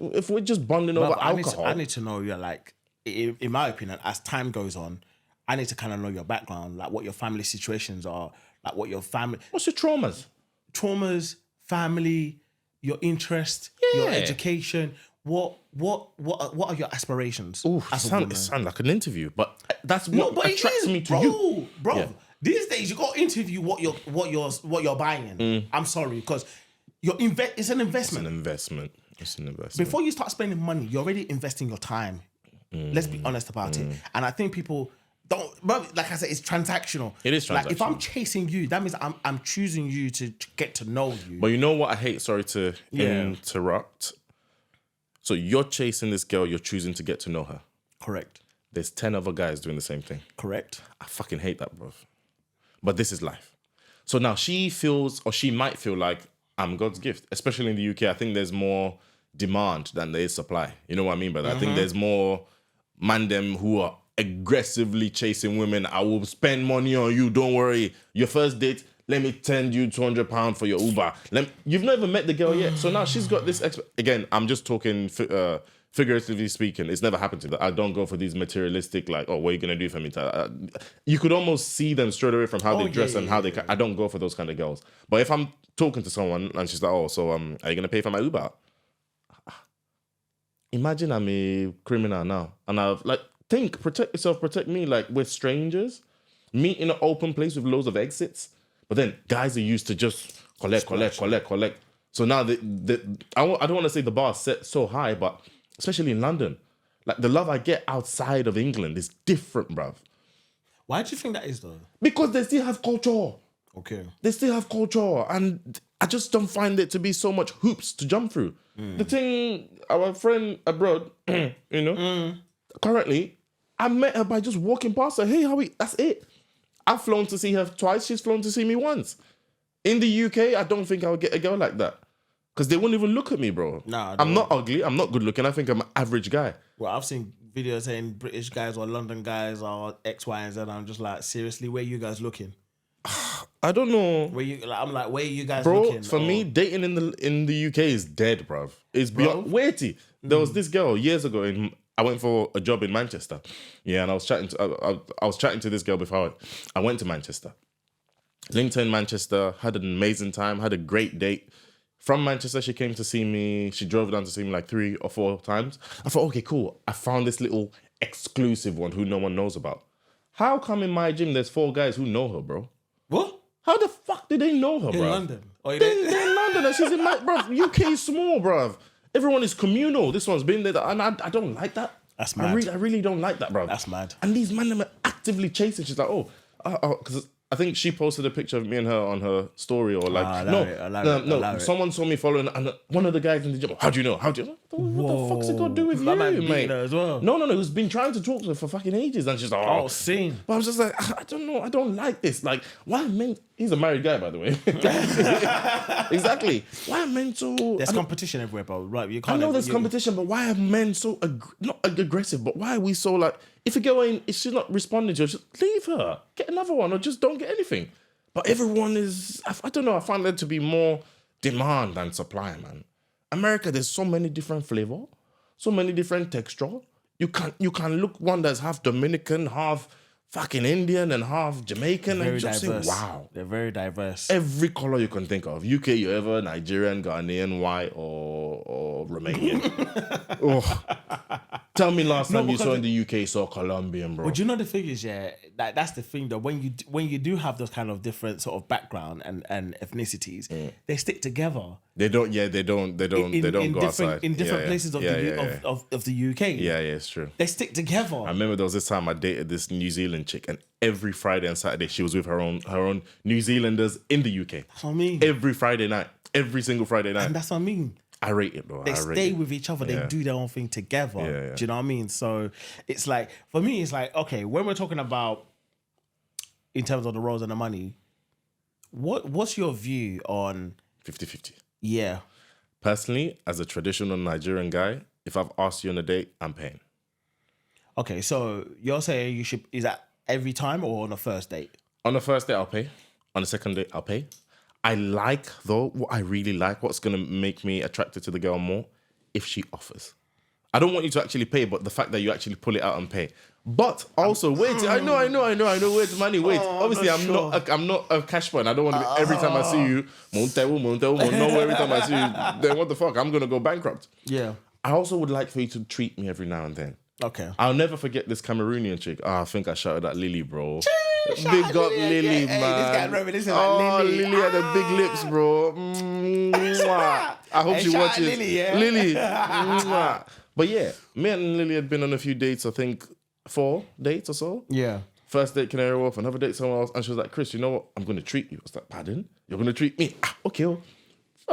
If we're just bonding over alcohol. I need to know you're like, in my opinion, as time goes on, I need to kind of know your background, like what your family situations are, like what your family. What's your traumas? Traumas, family, your interest, your education. What are your aspirations? It sounds like an interview, but that's what attracts me to you, bro. Yeah. These days you got to interview what you're buying. I'm sorry, because it's an investment. It's an investment. Before you start spending money, you're already investing your time. Let's be honest about it. And I think people don't. But like I said, it's transactional. It is transactional. Like if I'm chasing you, that means I'm choosing you to get to know you. But you know what I hate? Sorry to interrupt. So you're chasing this girl, you're choosing to get to know her. Correct. There's 10 other guys doing the same thing. Correct. I fucking hate that, bro. But this is life. So now she feels, or she might feel like, I'm God's gift. Especially in the UK, I think there's more demand than there is supply. You know what I mean by that? I think there's more man them who are aggressively chasing women. I will spend money on you, don't worry. Your first date, let me send you £200 for your Uber. You've never met the girl yet. So now she's got this... Again, I'm just talking figuratively speaking. It's never happened to me. I don't go for these materialistic, like, oh, what are you going to do for me? You could almost see them straight away from how they dress and how they... I don't go for those kind of girls. But if I'm talking to someone and she's like, oh, so are you going to pay for my Uber? Imagine I'm a criminal now. And I've like... Think, protect yourself, protect me. Like, we're strangers. Meet in an open place with loads of exits. But then guys are used to just collect. So now I don't want to say the bar is set so high, but especially in London, like the love I get outside of England is different, bruv. Why do you think that is though? Because they still have culture. Okay. They still have culture. And I just don't find it to be so much hoops to jump through. The thing, our friend abroad, currently, I met her by just walking past her. Hey, how are you? That's it. I've flown to see her twice. She's flown to see me once. In the UK, I don't think I would get a girl like that. Because they wouldn't even look at me, bro. Nah, I'm not ugly. I'm not good looking. I think I'm an average guy. Well, I've seen videos saying British guys or London guys are X, Y, and Z. I'm just like, seriously, where you guys looking? I don't know. I'm like, where you guys bro, looking? For me, dating in the UK is dead, bruv. It's beyond weighty. There was this girl years ago I went for a job in Manchester. Yeah, and I was chatting to this girl before I went to Manchester. Linked her in Manchester, had an amazing time, had a great date. From Manchester, she came to see me. She drove down to see me like 3 or 4 times. I thought, okay, cool. I found this little exclusive one who no one knows about. How come in my gym there's 4 guys who know her, bro? What? How the fuck did they know her, bro? In London. They're in London and she's in my... Bro, UK is small, bro. Everyone is communal. This one's been there. And I don't like that. That's mad. I really don't like that, bro. That's mad. And these men are actively chasing. She's like, because I think she posted a picture of me and her on her story or like, no. Someone saw me following and one of the guys in the gym, how do you know? What the fuck's it got to do with you, mate? As well. No, he's been trying to talk to her for fucking ages and she's like, scene. But I was just like, I don't know. I don't like this. Like, why men... He's a married guy, by the way. Exactly. Why are men so... There's competition everywhere, bro. Right, you can't... I know there's competition, but why are men so... not aggressive, but why are we so like... If you go in, if she's not responding to you, just leave her. Get another one or just don't get anything. But everyone is... I don't know. I find there to be more demand than supply, man. America, there's so many different flavor, so many different texture. You can look one that's half Dominican, half fucking Indian and half Jamaican. Very and just diverse. Say, wow. They're very diverse. Every color you can think of. UK, you're ever Nigerian, Ghanaian, white, or Romanian. Tell me last time you saw in the UK, saw Colombian, bro. But you know the thing is, yeah, that's the thing though. When you do have those kind of different sort of background and ethnicities, they stick together. They don't go outside. In different places of the UK. Yeah, it's true. They stick together. I remember there was this time I dated this New Zealand chick, and every Friday and Saturday she was with her own New Zealanders in the UK. That's what I mean. Every Friday night. Every single Friday night. And that's what I mean. I rate it, bro. They stay with each other. They do their own thing together. Yeah. Do you know what I mean? So it's like, for me, it's like, okay, when we're talking about in terms of the roles and the money, what's your view on 50-50? Yeah. Personally, as a traditional Nigerian guy, if I've asked you on a date, I'm paying. Okay, so you're saying is that every time or on the first date? On the first date, I'll pay. On the second date, I'll pay. What I really like, what's going to make me attracted to the girl more, if she offers. I don't want you to actually pay, but the fact that you actually pull it out and pay. But also, wait, I know, where's money? Wait, obviously, I'm not a cash point. I don't want to be, every time I see you, no, every time I see you, then what the fuck? I'm going to go bankrupt. Yeah. I also would like for you to treat me every now and then. Okay. I'll never forget this Cameroonian chick. I think I shouted at Lily, bro. Big up Lily, man. Hey, this guy reminiscing like Lily. Lily had the big lips, bro. Mwah. I hope she watches. Lily, yeah. Lily. Mwah. But yeah, me and Lily had been on a few dates, I think 4 dates or so. Yeah. First date, Canary Wharf, another date somewhere else. And she was like, Chris, you know what? I'm going to treat you. I was like, pardon? You're going to treat me? Okay. Well,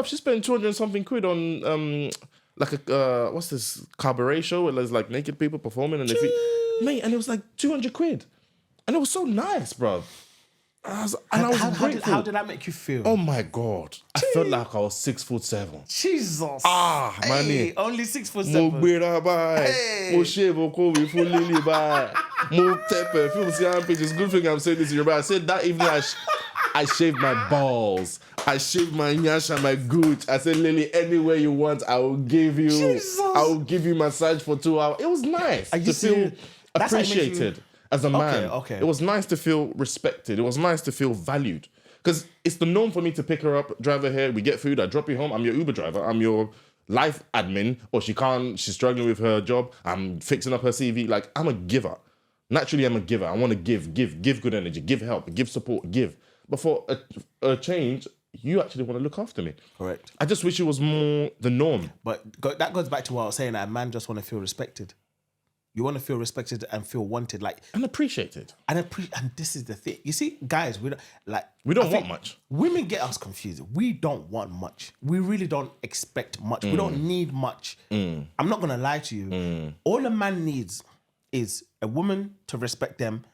she spent 200 and something quid on... like a what's this cabaret show where there's like naked people performing and mate, and it was like 200 quid, and it was so nice, bro. I was grateful. How did that make you feel? Oh my god, I felt like I was 6'7". Jesus, man, only 6'7". Mo shave, mo call me full lily bye. Mo take perfume, see pictures. Good thing I'm saying this in your I said that evening I shaved my balls. I shaved my nyash and my gooch. I said, Lily, anywhere you want, I will give you. Jesus. I will give you massage for 2 hours. It was nice to feel appreciated as a man. Okay. It was nice to feel respected. It was nice to feel valued. Because it's the norm for me to pick her up, drive her here, we get food, I drop you home, I'm your Uber driver, I'm your life admin, or she's struggling with her job, I'm fixing up her CV. Like, I'm a giver. Naturally, I'm a giver. I want to give good energy, give help, give support, give. But for a change, you actually want to look after me. Correct. I just wish it was more the norm. But that goes back to what I was saying, that a man just want to feel respected. You want to feel respected and feel wanted, like, and appreciated. And this is the thing. You see, guys, we don't want much. Women get us confused. We don't want much. We really don't expect much. We don't need much. I'm not gonna lie to you. All a man needs is a woman to respect them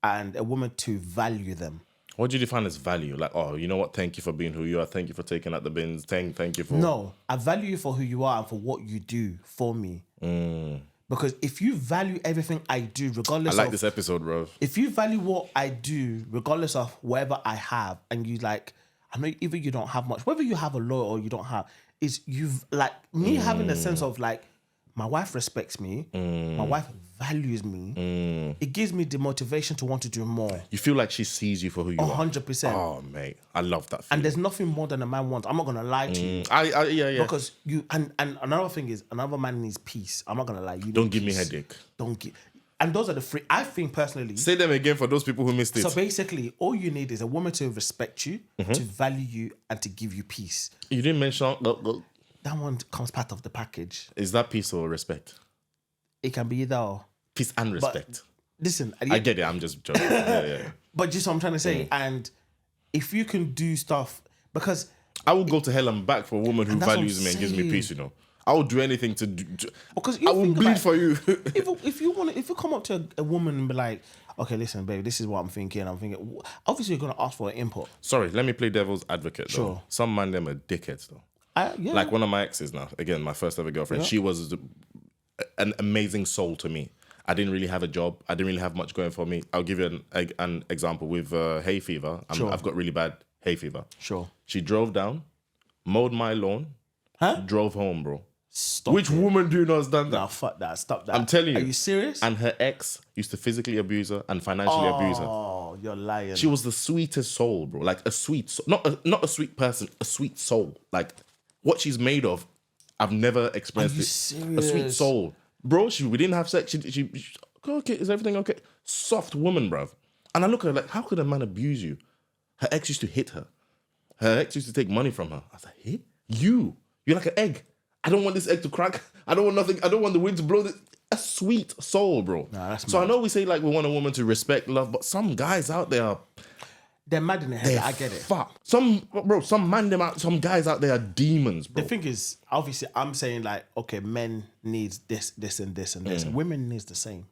and a woman to value them. What do you define as value? Like, oh, you know what? Thank you for being who you are. Thank you for taking out the bins. Thank you for... No, I value you for who you are and for what you do for me. Because if you value everything I do, regardless I like of... this episode, bro. If you value what I do, regardless of whatever I have, and you like... I know even you don't have much, whether you have a lot or you don't have, is you've like me having the sense of like, my wife respects me, my wife values me, it gives me the motivation to want to do more. You feel like she sees you for who you are. 100%. Oh, mate. I love that feeling. And there's nothing more than a man wants. I'm not going to lie to you. Yeah. Because you, and another thing is, another man needs peace. I'm not going to lie. You Don't need give me peace. headache. Don't give. And those are the three, I think personally. Say them again for those people who missed it. So basically, all you need is a woman to respect you, to value you, and to give you peace. You didn't mention... That one comes part of the package. Is that peace or respect? It can be either or. Peace and respect. Listen, I get it. I'm just joking. Yeah. But just what I'm trying to say, and if you can do stuff, because I will go to hell and back for a woman who that's what values I'm me and gives me saying. peace, you know. I will do anything to do. Because I will bleed for you. if you come up to a woman and be like, okay, listen, babe, this is what I'm thinking. Obviously you're gonna ask for an input. Sorry, let me play devil's advocate. Though. Sure. Some man them are dickheads though. Yeah. Like one of my exes now. Again, my first ever girlfriend. Yeah. She was an amazing soul to me. I didn't really have a job. I didn't really have much going for me. I'll give you an example with hay fever. Sure. I've got really bad hay fever. Sure. She drove down, mowed my lawn, drove home, bro. Stop. Which woman do you know has done that? Nah, fuck that. Stop that. I'm telling you. Are you serious? And her ex used to physically abuse her and financially abuse her. Oh, you're lying. She was the sweetest soul, bro. Like a sweet soul. Not a sweet person, a sweet soul. Like what she's made of, I've never experienced Are you it. serious? A sweet soul. Bro, we didn't have sex. She okay, is everything okay? Soft woman, bruv. And I look at her like, how could a man abuse you? Her ex used to hit her. Her ex used to take money from her. I was like, hit? You're like an egg. I don't want this egg to crack. I don't want nothing. I don't want the wind to blow this. A sweet soul, bro. Nah, that's so mad. I know we say like we want a woman to respect, love, but some guys out there are... They're mad in the head. I get it. Fuck. Some guys out there are demons, bro. The thing is, obviously, I'm saying like, okay, men needs this, this, and this, and this. Women needs the same.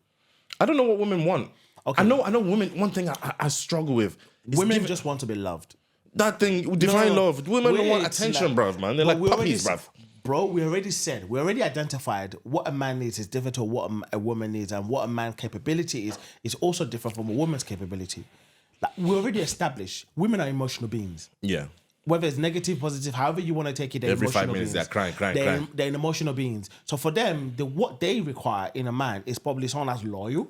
I don't know what women want. Okay. I know women, one thing I struggle with is Women just want to be loved. that thing, define No, love. Women don't want wait, attention, like- bruv, man. They're but like we already puppies, bruv. Bro, we already identified what a man needs is different to what a woman needs, and what a man's capability is also different from a woman's capability. Like, we already established women are emotional beings. Yeah. Whether it's negative, positive, however you want to take it, they're Every 5 emotional minutes beings. they're crying. They're emotional beings. So for them, what they require in a man is probably someone that's loyal.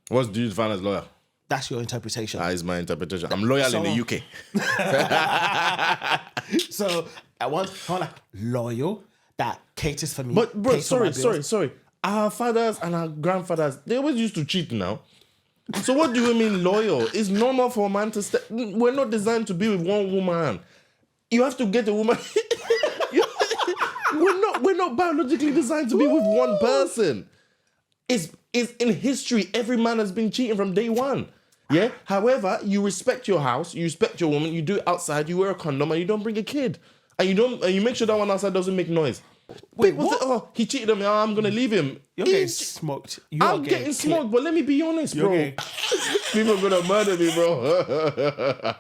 What do you define as loyal? That's your interpretation. That is my interpretation. I'm loyal in the UK. So I want someone like loyal that caters for me. But bro, pays for my bills. sorry. Our fathers and our grandfathers, they always used to cheat now. So what do you mean loyal? It's normal for a man to stay. We're not designed to be with one woman. You have to get a woman. We're not biologically designed to be with one person. It's in history, every man has been cheating from day one. Yeah. However, you respect your house, you respect your woman, you do it outside, you wear a condom, and you don't bring a kid. And you make sure that one outside doesn't make noise. Wait, What's what? it? Oh, he cheated on me. Oh, I'm gonna leave him. You're getting smoked. I'm getting smoked, but let me be honest, bro. getting- People are gonna murder me, bro.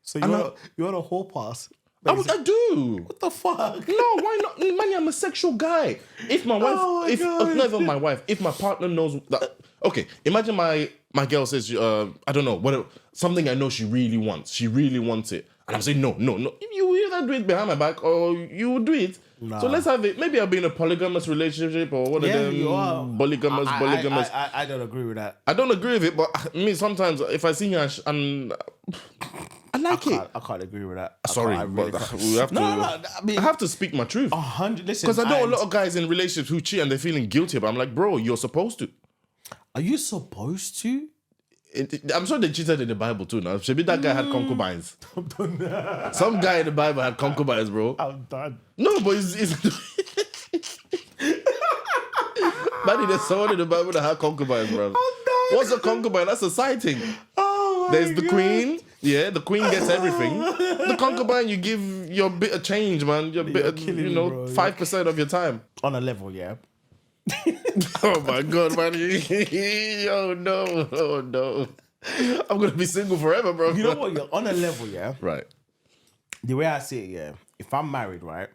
So you want a whole pass? I do. What the fuck? No, why not? Man, I'm a sexual guy. If my wife, Oh my God. not even my wife, if my partner knows that, okay, imagine my girl says, I don't know, something I know she really wants. She really wants it. And I'm saying, no. You either do it behind my back or you will do it. Nah. So let's have it. Maybe I'll be in a polygamous relationship or one of them you are. polygamous. I don't agree with that. I don't agree with it, but me sometimes if I see her and I like it. I can't agree with that. Sorry, I really but can't. we have to. No, I mean, I have to speak my truth. 100. Listen, Because I know a and- lot of guys in relationships who cheat and they're feeling guilty, but I'm like, bro, you're supposed to. Are you supposed to? I'm sure they cheated in the Bible too. Now, maybe that guy had concubines. Some guy in the Bible had concubines, bro. I'm done. No, but it's Buddy, there's someone in the Bible that had concubines, bro. I'm done. What's a concubine? That's a side thing. Oh my There's the God. queen. Yeah, the queen gets everything. The concubine, you give your bit of change, man. Your bit of, killing me, bro. 5% of your time. On a level, yeah. Oh my God, man. Oh no. Oh no. I'm going to be single forever, bro. You know what? You're on a level, yeah? Right. The way I see it, yeah, if I'm married, right,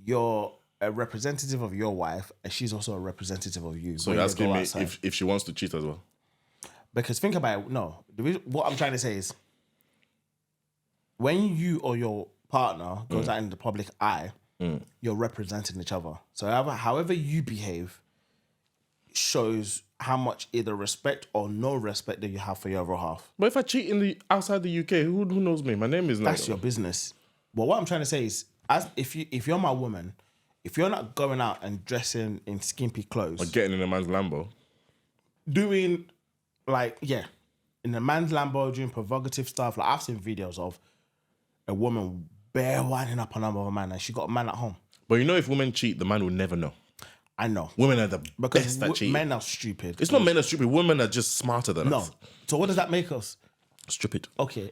you're a representative of your wife and she's also a representative of you. So you're asking me if she wants to cheat as well? Because think about it, no. What I'm trying to say is when you or your partner goes out in the public eye, you're representing each other. So however you behave shows how much either respect or no respect that you have for your other half. But if I cheat outside the UK, who knows me? My name is not. That's your business. But what I'm trying to say is, if you're my woman, if you're not going out and dressing in skimpy clothes, Or getting in a man's Lambo. doing in a man's Lambo, doing provocative stuff. Like I've seen videos of a woman bare winding up on another man, and she got a man at home. But you know, if women cheat, the man will never know. I know. Women are the best at cheating. Men are stupid. It's not men are stupid. Women are just smarter than us. No. So what does that make us? Stupid. Okay,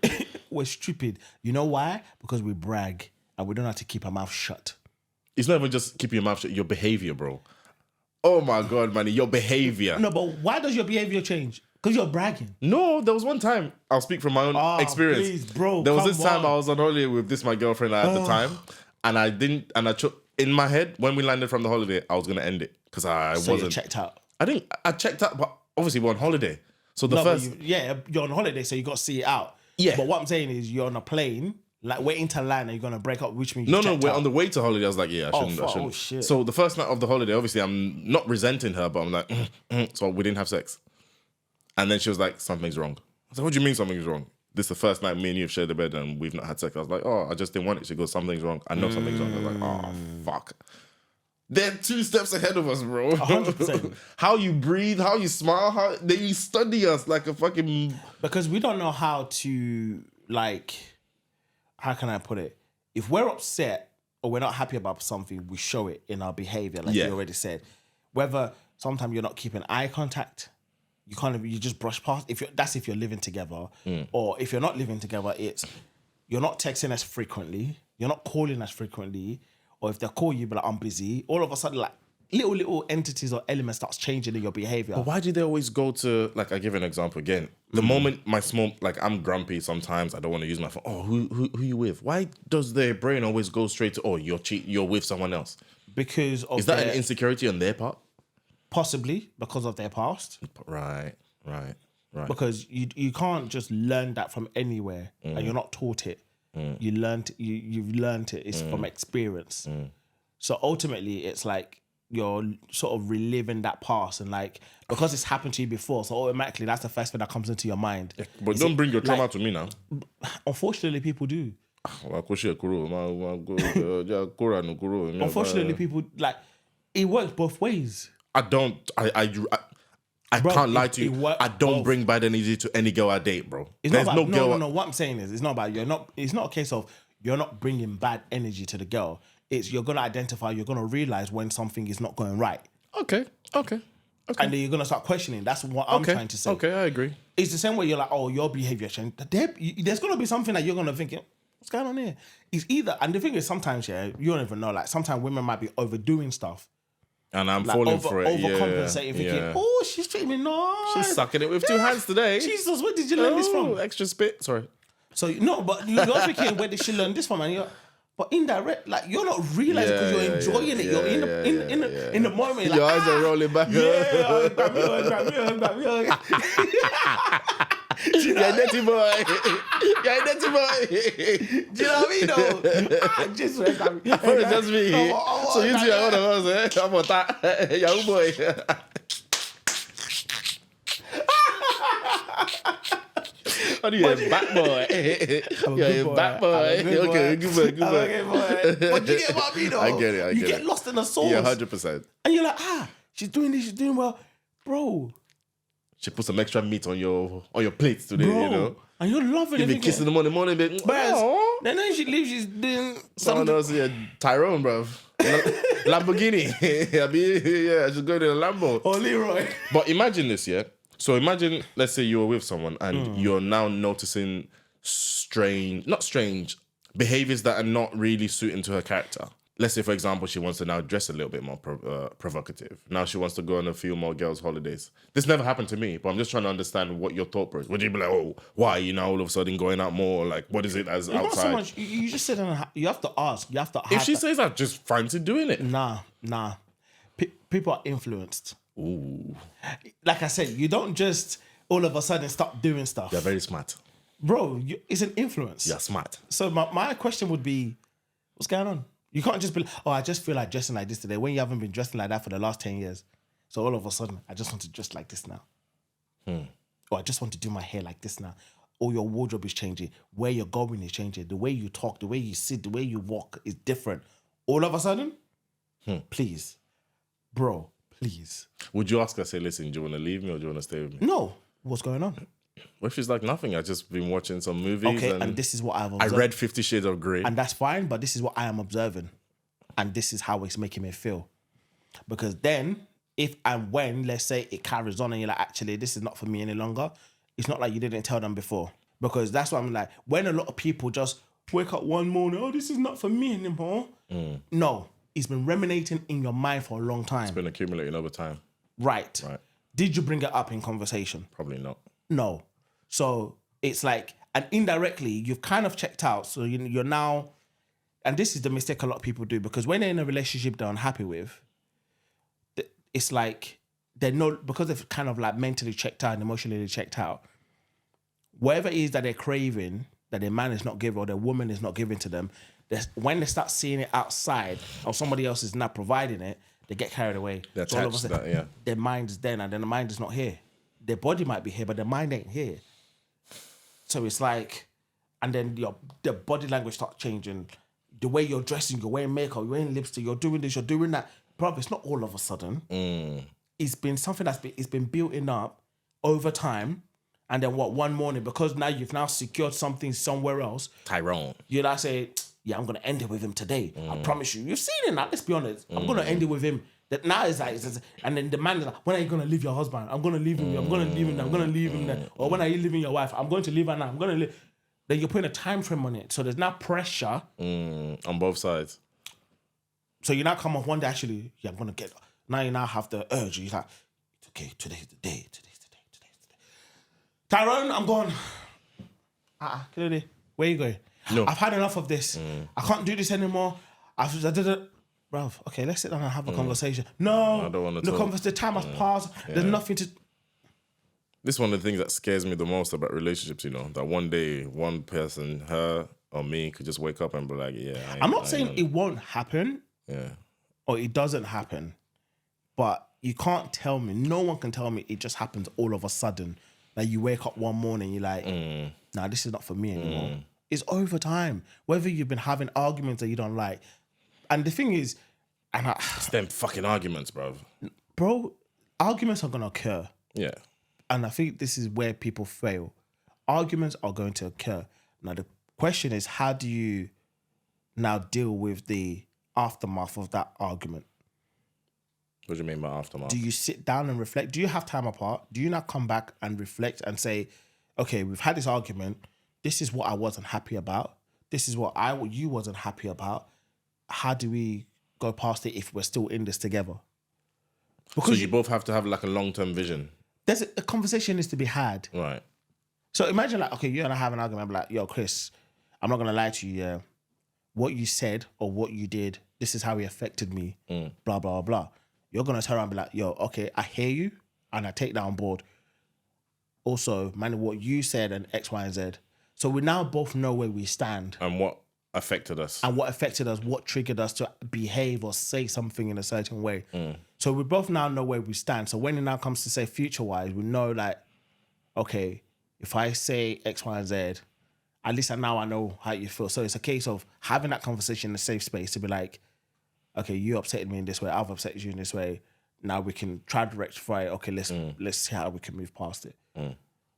we're stupid. You know why? Because we brag and we don't have to keep our mouth shut. It's not even just keeping your mouth shut. Your behavior, bro. Oh my God, man. Your behavior. No, but why does your behavior change? Because you're bragging. No, there was one time. I'll speak from my own experience. Please, bro. There was this time I was on holiday with my girlfriend at the time, and in my head, when we landed from the holiday, I was gonna end it because I So wasn't you checked out. I checked out, but obviously we're on holiday. So the No, first but you're on holiday, so you got to see it out. Yeah. But what I'm saying is, you're on a plane, like waiting to land, and you're gonna break up, which means No, we're on the way to holiday. I was like, I shouldn't. Oh, shit. So the first night of the holiday, obviously, I'm not resenting her, but I'm like, so we didn't have sex. And then she was like, something's wrong. I was like, what do you mean something's wrong? This is the first night me and you have shared the bed and we've not had sex. I was like, I just didn't want it. She goes, something's wrong. I know something's wrong. I was like, fuck. They're 2 steps ahead of us, bro. 100%. How you breathe, how you smile, they study us like a fucking... Because we don't know how to, like, how can I put it? If we're upset or we're not happy about something, we show it in our behavior, like you already said. Whether sometimes you're not keeping eye contact, you just brush past. If you're living together, or if you're not living together, you're not texting us frequently, you're not calling us frequently, or if they call you, but like, I'm busy. All of a sudden, like little entities or elements starts changing in your behavior. But why do they always go to, like, I give an example again. The moment I'm grumpy sometimes, I don't want to use my phone. Oh, who you with? Why does their brain always go straight to, you're with someone else? Because of Is that an insecurity on their part? Possibly because of their past. Right. Because you can't just learn that from anywhere, and you're not taught it. You've learned it. It's from experience. So ultimately, it's like you're sort of reliving that past, and like because it's happened to you before, so automatically that's the first thing that comes into your mind. But don't bring your trauma to me now. Unfortunately, people do. Unfortunately, people like it works both ways. I can't lie to you. I don't bring bad energy to any girl I date, bro. No. What I'm saying is, it's not about It's not a case of you're not bringing bad energy to the girl. It's you're gonna identify. You're gonna realize when something is not going right. Okay. And then you're gonna start questioning. That's what I'm trying to say. Okay, I agree. It's the same way you're like, your behavior changed. There's gonna be something that you're gonna think, what's going on here? It's either, and the thing is, sometimes you don't even know. Like sometimes women might be overdoing stuff. And I'm falling for it. Overcompensating, thinking, she's treating me nice. She's sucking it with 2 hands today. Jesus, where did you learn this from? Extra spit. Sorry. So, but you're thinking, where did she learn this from? And but indirect, like, you're not realizing because you're enjoying it. You're in the moment. Like, your eyes are rolling back. Grab me hug. You're a dirty boy. You're a dirty boy. Do you know what I mean, though? Just me. Just me. So you two are one of us, eh? I'm a young boy. What are you, a bat boy? You're a bat boy. Okay, good boy. But you get what I mean, though? I get it. You get lost in the sauce. Yeah, 100%. And you're like, she's doing this, she's doing well. Bro. She put some extra meat on your plates today, Bro. you know? And you're loving it. You've been kissing the morning, babe. Then she leaves, she's doing someone else here, Tyrone, bro. Lamborghini. She's going to the Lambo. Oh, Leroy. But imagine this, yeah? So imagine, let's say you were with someone and you're now noticing not strange, behaviors that are not really suiting to her character. let's say, for example, she wants to now dress a little bit more provocative. Now she wants to go on a few more girls' holidays. This never happened to me, but I'm just trying to understand what your thought process. Would you be like, oh, why are you now all of a sudden going out more? Like, what is it as It's outside? not so much. You just sit and you have to ask. You have to. If she says I just fancy doing it. Nah. People are influenced. Ooh. Like I said, you don't just all of a sudden stop doing stuff. You're very smart. Bro, it's an influence. You're smart. So my question would be, what's going on? You can't just be like, oh, I just feel like dressing like this today when you haven't been dressing like that for the last 10 years. So all of a sudden, I just want to dress like this now. Or I just want to do my hair like this now. Or your wardrobe is changing. Where you're going is changing. The way you talk, the way you sit, the way you walk is different. All of a sudden, please, bro, please. Would you ask her, say, listen, do you want to leave me or do you want to stay with me? No. What's going on? What if she's like, nothing? I've just been watching some movies. Okay, and this is what I've I observed. read 50 Shades of Grey. And that's fine, but this is what I am observing. And this is how it's making me feel. Because then, if and when, let's say, it carries on and you're like, actually, this is not for me any longer, it's not like you didn't tell them before. Because that's what I'm like, when a lot of people just wake up one morning, oh, this is not for me anymore. No, it's been ruminating in your mind for a long time. It's been accumulating over time. Right. Did you bring it up in conversation? Probably not. No. So it's like, and indirectly, you've kind of checked out. So you're now, and this is the mistake a lot of people do, because when they're in a relationship they're unhappy with, it's like they're not, because they've kind of like mentally checked out and emotionally checked out, whatever it is that they're craving, that their man is not giving or their woman is not giving to them, when they start seeing it outside or somebody else is not providing it, they get carried away. They're So all of a attached to sudden, that, yeah. their mind is then, and then the mind is not here. Their body might be here, but their mind ain't here. So it's like, and then the body language starts changing. The way you're dressing, you're wearing makeup, you're wearing lipstick, you're doing this, you're doing that. Bro, it's not all of a sudden. It's been something it's been building up over time. And then one morning, because now you've now secured something somewhere else. Tyrone. You like say, yeah, I'm going to end it with him today. I promise you. You've seen it now, let's be honest. I'm going to end it with him. That now is like, and then the man is like, when are you going to leave your husband? I'm going to leave him. I'm going to leave him. I'm going to leave him. Then. Or when are you leaving your wife? I'm going to leave her now. I'm going to leave. Then you're putting a time frame on it. So there's now pressure. On both sides. So you now come off one day, actually, yeah, I'm going to get, now you now have the urge. You're like, okay, today's the day. Tyrone, I'm gone. Clearly, where you going? No. I've had enough of this. I can't do this anymore. Bruv, okay, let's sit down and have a conversation. No, I don't want to talk. The time has passed. There's nothing to... This is one of the things that scares me the most about relationships, you know, that one day, one person, her or me, could just wake up and be like, yeah. I'm not saying it won't happen. Yeah. Or it doesn't happen. But you can't tell me, no one can tell me it just happens all of a sudden. Like you wake up one morning, you're like, nah, this is not for me anymore. It's over time. Whether you've been having arguments that you don't like. And the thing is, it's them fucking arguments, bro. Bro, arguments are going to occur. Yeah. And I think this is where people fail. Arguments are going to occur. Now, the question is, how do you now deal with the aftermath of that argument? What do you mean by aftermath? Do you sit down and reflect? Do you have time apart? Do you now come back and reflect and say, okay, we've had this argument. This is what I wasn't happy about. This is what you wasn't happy about. How do we go past it if we're still in this together? Because so you both have to have like a long-term vision. There's a conversation needs to be had. Right. So imagine like, okay, you and I have an argument. I'm like, yo, Chris, I'm not going to lie to you. Yeah. What you said or what you did, this is how it affected me. Blah, blah, blah. You're going to turn around and be like, yo, okay, I hear you and I take that on board. Also, man, what you said and X, Y, and Z. So we now both know where we stand. And what affected us. And what affected us, what triggered us to behave or say something in a certain way. So we both now know where we stand. So when it now comes to say future-wise, we know like, okay, if I say X, Y, and Z, at least now I know how you feel. So it's a case of having that conversation in a safe space to be like, okay, you upset me in this way, I've upset you in this way. Now we can try to rectify it. Okay, let's see how we can move past it.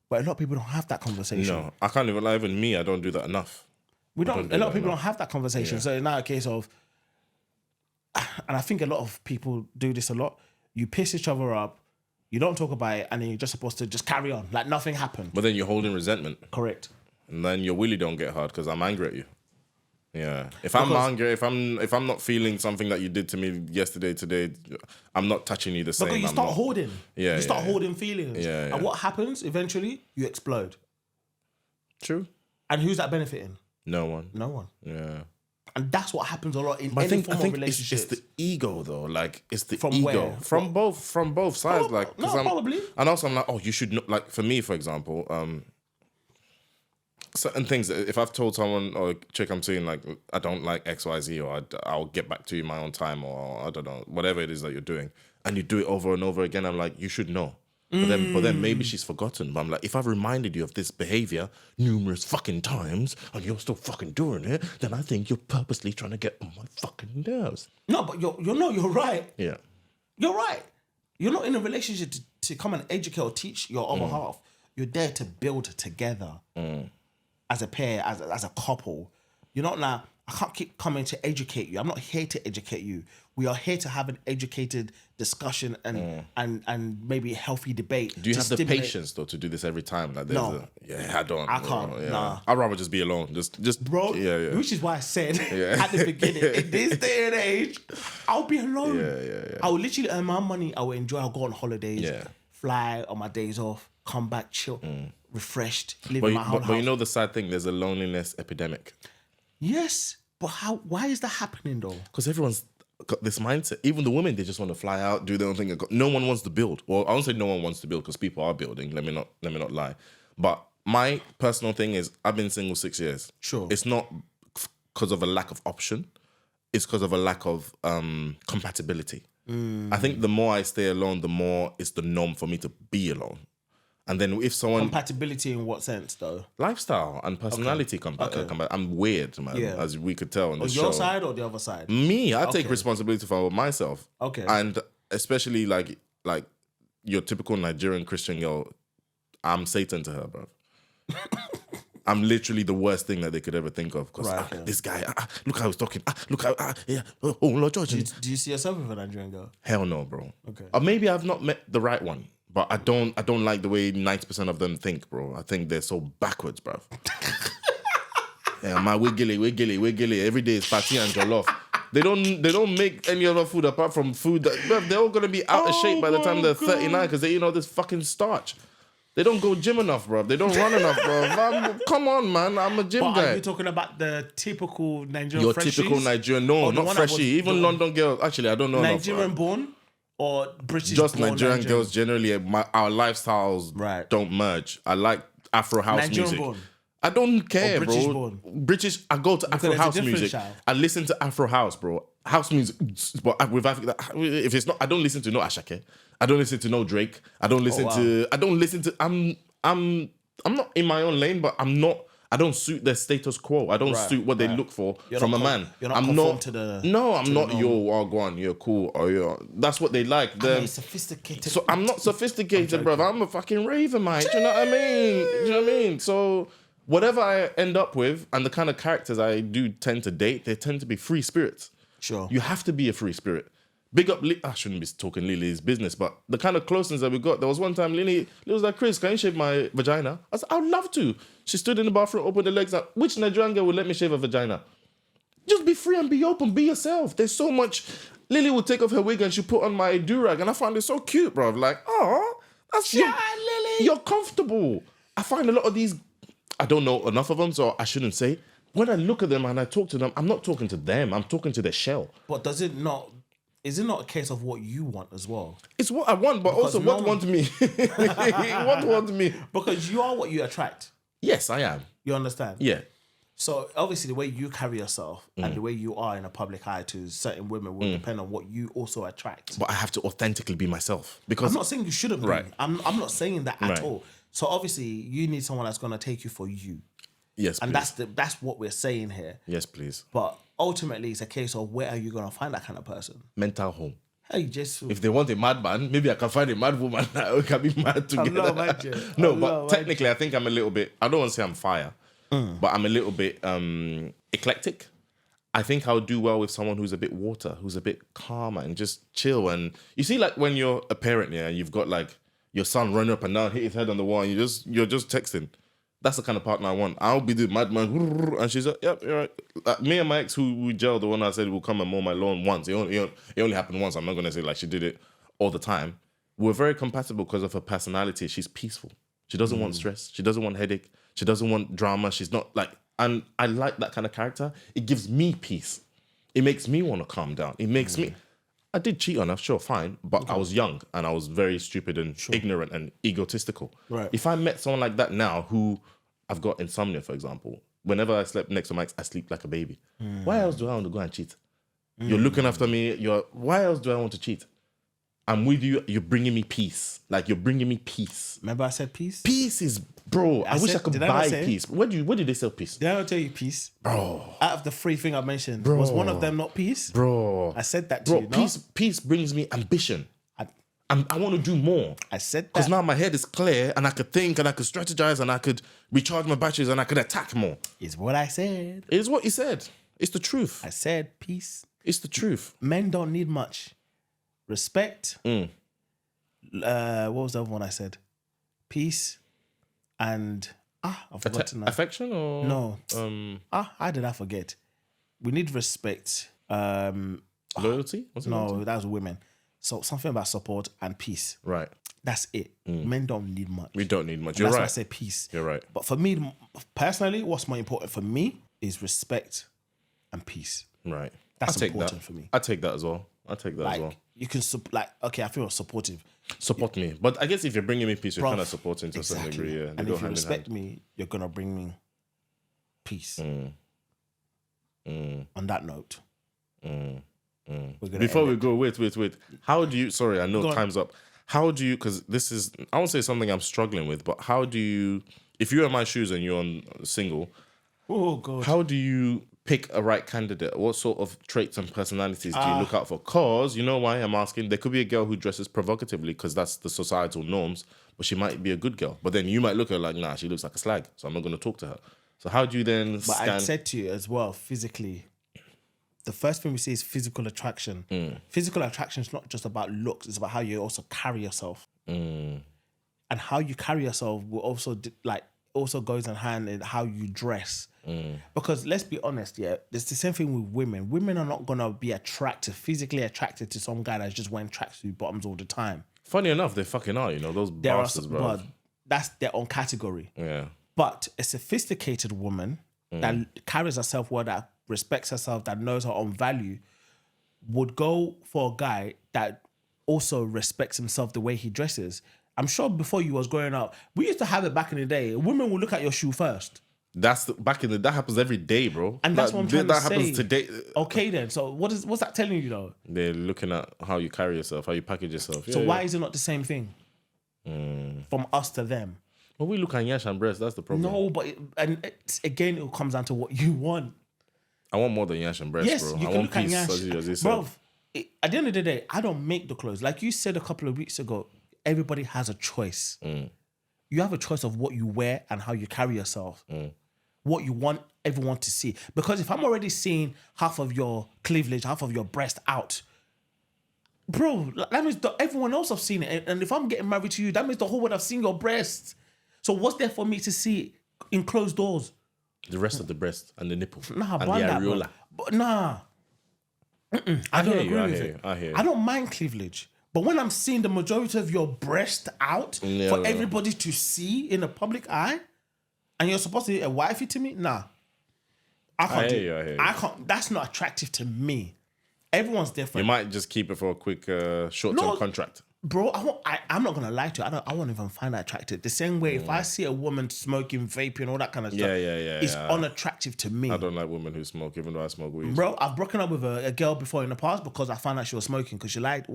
But a lot of people don't have that conversation. No, I can't even lie. Even me, I don't do that enough. A lot of people don't have that conversation. Yeah. So it's now a case of, and I think a lot of people do this a lot. You piss each other up, you don't talk about it, and then you're just supposed to just carry on like nothing happened. But then you're holding resentment. Correct. And then your willy don't get hard because I'm angry at you. Yeah. If I'm hungry, if I'm not feeling something that you did to me yesterday, today, I'm not touching you the same. Because you start holding. Yeah. You start holding feelings. Yeah. And what happens eventually? You explode. True. And who's that benefiting? No one. No one. Yeah. And that's what happens a lot in I any think form of relationship. it's the ego though. Like it's the From ego where? from both sides. Like probably. And also I'm like, oh, you should know. Like for me, for example, certain things. If I've told someone or a chick I'm seeing like I don't like X, Y, Z, or I'll get back to you in my own time, or I don't know, whatever it is that you're doing, and you do it over and over again, I'm like, you should know. But then maybe she's forgotten. But I'm like, if I've reminded you of this behavior numerous fucking times and you're still fucking doing it, then I think you're purposely trying to get on my fucking nerves. No, but you're right. Yeah. You're right. You're not in a relationship to come and educate or teach your other half. You're there to build together as a pair, as a couple. You're not now, I can't keep coming to educate you. I'm not here to educate you. We are here to have an educated discussion and maybe a healthy debate. Do you have the patience though to do this every time? Like No. I don't. I can't. Yeah. Nah. I'd rather just be alone. Just Bro, Yeah. which is why I said at the beginning, in this day and age, I'll be alone. Yeah. I will literally earn my money. I will enjoy. I'll go on holidays, Yeah. fly on my days off, come back, chill, refreshed, live in my house. But you know the sad thing, there's a loneliness epidemic. Yes, but why is that happening though? Because everyone's got this mindset. Even the women, they just want to fly out, do their own thing. No one wants to build. Well, I won't say no one wants to build because people are building. Let me not lie. But my personal thing is, I've been single 6 years. Sure. It's not because of a lack of option. It's because of a lack of compatibility. I think the more I stay alone, the more it's the norm for me to be alone. And then if someone... Compatibility in what sense though? Lifestyle and personality. I'm weird, man, as we could tell on the show. On your side or the other side? Me, I take responsibility for myself. Okay. And especially like your typical Nigerian Christian girl, I'm Satan to her, bro. I'm literally the worst thing that they could ever think of. Because this guy, look how he's talking. Look how, oh, Lord George. Do you see yourself with a Nigerian girl? Hell no, bro. Okay. Or maybe I've not met the right one. But I don't like the way 90% of them think, bro. I think they're so backwards, bro. Yeah, man, we're gilly. Every day is party and jollof. They don't make any other food apart from food that, bruv, they're all gonna be out of shape by the time they're 39 because they eat all this fucking starch. They don't go gym enough, bro. They don't run enough, bro. Come on, man. I'm a gym guy. Are you talking about the typical Nigerian Your freshies? typical Nigerian, no, not freshie. Even London girls. Actually, I don't know Nigerian enough, born or British just born Nigerian girls generally. Our lifestyles don't merge. I like Afro house Nigerian music. born. I don't care, British bro. born. British. I go to Afro house music. I listen to Afro house, bro. House music, but with Africa, if it's not, I don't listen to no Ashake. I don't listen to no Drake. I don't listen to. I don't listen to. I'm not in my own lane, but I don't suit their status quo. I don't suit what they look for from a man. You're not conformed to the... No, I'm not. Yo, go on. You're cool. Or that's what they like. I'm sophisticated. So I'm not sophisticated, bro. I'm a fucking raver, mate. Do you know what I mean? So whatever I end up with and the kind of characters I do tend to date, they tend to be free spirits. Sure. You have to be a free spirit. Big up, I shouldn't be talking Lily's business, but the kind of closeness that we got, there was one time Lily was like, Chris, can you shave my vagina? I said, I would love to. She stood in the bathroom, opened the legs up. Which Nigerian girl would let me shave a vagina? Just be free and be open, be yourself. There's so much. Lily would take off her wig and she put on my do-rag and I found it so cute, bro. Like, oh, that's Lily. You're comfortable. I find a lot of these, I don't know enough of them, so I shouldn't say. When I look at them and I talk to them, I'm not talking to them, I'm talking to their shell. But is it not a case of what you want as well? It's what I want, but because also what wants me? What wants me? Because you are what you attract. Yes, I am. You understand? Yeah. So obviously the way you carry yourself and the way you are in a public eye to certain women will depend on what you also attract. But I have to authentically be myself. Because I'm not saying you shouldn't be. Right. I'm not saying that at all. So obviously you need someone that's going to take you for you. Yes, and please. that's what we're saying here. Yes, please. But ultimately, it's a case of where are you going to find that kind of person? Mental home. Hey, just if they want a madman, maybe I can find a mad woman that we can be mad together. Technically, I think I'm a little bit. I don't want to say I'm fire, but I'm a little bit eclectic. I think I'll do well with someone who's a bit water, who's a bit calmer and just chill. And you see, like when you're a parent, you've got like your son running up and down, hit his head on the wall, and you're just texting. That's the kind of partner I want. I'll be the madman, and she's like, "Yep, you're right." Me and my ex, who we gelled, the one I said will come and mow my lawn once. It only happened once. I'm not gonna say like she did it all the time. We're very compatible because of her personality. She's peaceful. She doesn't want stress. She doesn't want headache. She doesn't want drama. She's not like, and I like that kind of character. It gives me peace. It makes me want to calm down. It makes me. I did cheat on her, sure, fine, but I was young and I was very stupid and ignorant and egotistical. Right. If I met someone like that now, who I've got insomnia, for example, whenever I slept next to my ex, I sleep like a baby. Why else do I want to go and cheat? You're looking after me. Why else do I want to cheat? I'm with you. You're bringing me peace. Like, you're bringing me peace. Remember I said peace? Peace is, bro. I wish I could buy peace. Where did they sell peace? Did I not tell you peace? Bro. Out of the 3 things I mentioned, was one of them not peace? Bro. I said that to you, no? Peace brings me ambition. I want to do more. I said that. Because now my head is clear and I could think and I could strategize and I could recharge my batteries and I could attack more. Is what I said. It is what you said. It's the truth. I said peace. It's the truth. Men don't need much. Respect. What was the other one I said? Peace and I've forgotten that. Affection or no? How did I forget? We need respect. Loyalty? No, that was women. So something about support and peace. Right. That's it. Men don't need much. We don't need much. And You're that's right. why I say peace. You're right. But for me, personally, what's more important for me is respect and peace. Right. That's important for me. I take that as well. Like, you can, okay, I feel supportive. Support me. But I guess if you're bringing me peace, you're kind of supporting to a certain degree. Yeah. And if you respect me, you're going to bring me peace. On that note. Before we go, wait. How do you, sorry, I know time's up. How do you, because this is, I won't say something I'm struggling with, but how do you, if you're in my shoes and you're on single, oh God, how do you pick a right candidate? What sort of traits and personalities do you look out for? Because, you know why I'm asking, there could be a girl who dresses provocatively because that's the societal norms, but she might be a good girl. But then you might look at her like, nah, she looks like a slag, so I'm not going to talk to her. So how do you then But I said to you as well, physically, the first thing we see is physical attraction. Physical attraction is not just about looks, it's about how you also carry yourself. And how you carry yourself will also also goes in hand in how you dress. Because let's be honest, yeah, it's the same thing with women. Women are not gonna be physically attracted to some guy that's just wearing tracksuit bottoms all the time. Funny enough, they fucking are, those bastards, bro. But that's their own category. Yeah. But a sophisticated woman that carries herself well, that respects herself, that knows her own value, would go for a guy that also respects himself the way he dresses. I'm sure before you was growing up, we used to have it back in the day. Women will look at your shoe first. That happens every day, bro. And that's what I'm trying to say. That happens today. Okay then. So what's that telling you though? They're looking at how you carry yourself, how you package yourself. So why is it not the same thing? From us to them. Well, we look at yash and breast, that's the problem. No, but again, it comes down to what you want. I want more than yash and breast, yes, bro. You I can want look peace, at yash. as you said. Bro, at the end of the day, I don't make the clothes. Like you said a couple of weeks ago, everybody has a choice. You have a choice of what you wear and how you carry yourself. What you want everyone to see. Because if I'm already seeing half of your cleavage, half of your breast out, bro, that means everyone else have seen it. And if I'm getting married to you, that means the whole world have seen your breasts. So what's there for me to see in closed doors? The rest of the breast and the nipple. Nah, and the areola. But nah. I don't agree with it. I hear you. I don't mind cleavage. But when I'm seeing the majority of your breast out for everybody to see in the public eye, and you're supposed to be a wifey to me, nah. I can't do it. I can't. That's not attractive to me. Everyone's different. You might just keep it for a quick short-term contract. Bro, I'm not gonna lie to you. I won't even find that attractive. The same way, if I see a woman smoking, vaping, all that kind of stuff, it's unattractive to me. I don't like women who smoke, even though I smoke weed. Bro, I've broken up with a girl before in the past because I found out she was smoking. Because she lied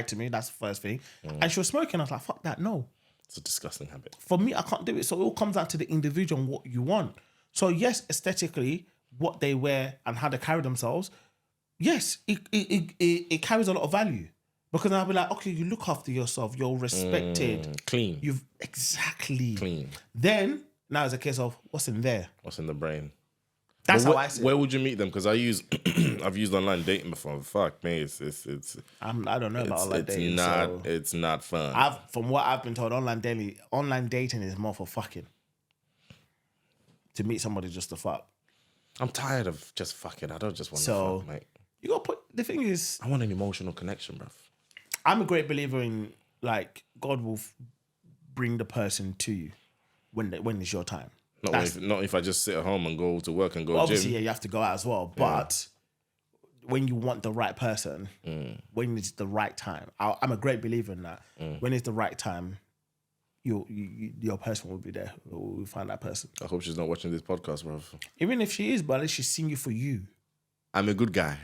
to me. That's the first thing, and she was smoking. I was like, fuck that, no. It's a disgusting habit. For me, I can't do it. So it all comes down to the individual and what you want. So yes, aesthetically, what they wear and how they carry themselves, yes, it carries a lot of value. Because I'll be like, okay, you look after yourself, you're respected. Clean. Exactly. Clean. Then, now it's a case of what's in there. What's in the brain. That's how I see it. Where would you meet them? Because I've used online dating before. Fuck me, it's I don't know about online dating. It's not fun. From what I've been told, online dating is more for fucking. to meet somebody just to fuck. I'm tired of just fucking. I don't just want to So fuck, mate. you got to put. The thing is, I want an emotional connection, bruv. I'm a great believer in like God will bring the person to you when it's your time. Not if I just sit at home and go to work and go Obviously, gym. yeah, you have to go out as well. But when you want the right person, when it's the right time, I'm a great believer in that. When it's the right time, your person will be there. We'll find that person. I hope she's not watching this podcast, bruv. Even if she is, but at least she's seeing you for you. I'm a good guy.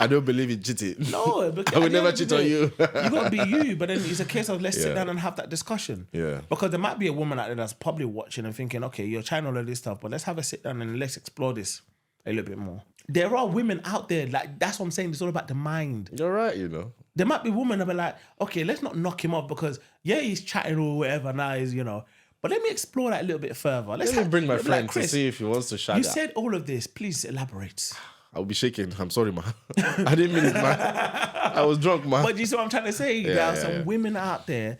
I don't believe in cheating. No, I would never cheat on you. You got to be you, but then it's a case of let's sit down and have that discussion. Yeah. Because there might be a woman out there that's probably watching and thinking, okay, you're trying all of this stuff, but let's have a sit down and let's explore this a little bit more. There are women out there, like, that's what I'm saying, it's all about the mind. You're right, you know. There might be women that be like, okay, let's not knock him off because, yeah, he's chatting or whatever now, he's, you know, but let me explore that a little bit further. Let me bring my friend like, Chris, to see if he wants to shag you her. said all of this, please elaborate. I'll be shaking. I'm sorry, man. I didn't mean it, man. I was drunk, man. But you see what I'm trying to say? There are some women out there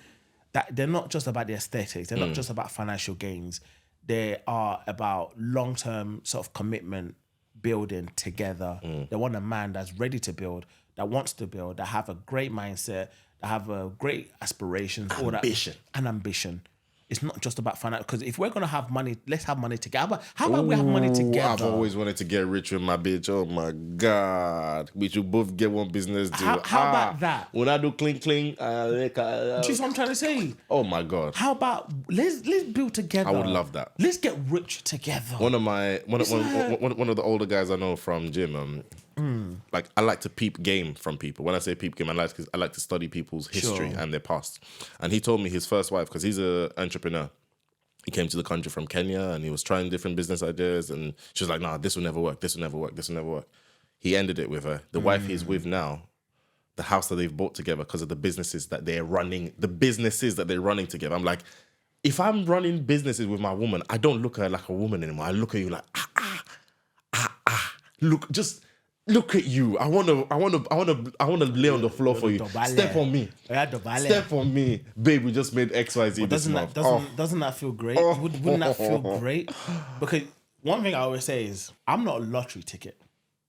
that they're not just about the aesthetics. They're not just about financial gains. They are about long-term sort of commitment, building together. They want a man that's ready to build, that wants to build, that have a great mindset, that have a great aspirations. Ambition. And ambition. It's not just about finance. Because if we're going to have money, let's have money together. How about we have money together? I've always wanted to get rich with my bitch. Oh, my God. We should both get one business deal. How about that? When I do cling. Do you see what I'm trying to say? Oh, my God. How about let's build together? I would love that. Let's get rich together. One of the older guys I know from gym, like I like to peep game from people. When I say peep game, I like to study people's history and their past. And he told me his first wife, because he's an entrepreneur, he came to the country from Kenya and he was trying different business ideas, and she was like, nah, this will never work, this will never work, this will never work. He ended it with her. The wife he's with now, the house that they've bought together because of the businesses that they're running together. I'm like, if I'm running businesses with my woman, I don't look at her like a woman anymore. I look at you like, Look at you. I wanna lay on the floor for you. Step on me. Step on me. Babe, we just made XYZ this month. Doesn't that feel great? Wouldn't that feel great? Because one thing I always say is, I'm not a lottery ticket.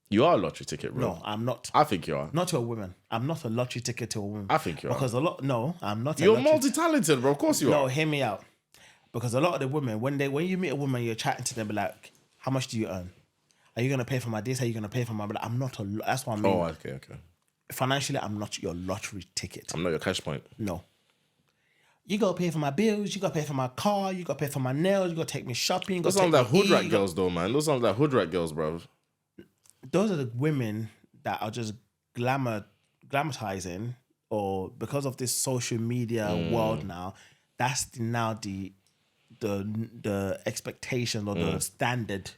You are a lottery ticket, bro. No, I'm not. I think you are. Not to a woman. I'm not a lottery ticket to a woman. I think you are. Because no, I'm not. You're multi-talented, bro. Of course you are. No, hear me out. Because a lot of the women, when you meet a woman, you're chatting to them, be like, how much do you earn? Are you going to pay for my this? Are you going to pay for my... But I'm not that's what I mean. Oh, okay. Financially, I'm not your lottery ticket. I'm not your cash point. No. You got to pay for my bills. You got to pay for my car. You got to pay for my nails. You got to take me shopping. Those sound like hood rat girls, though, man. Those sound like hood rat girls, bro. Those are the women that are just glamorizing, or because of this social media world now, that's now the expectation or the standard.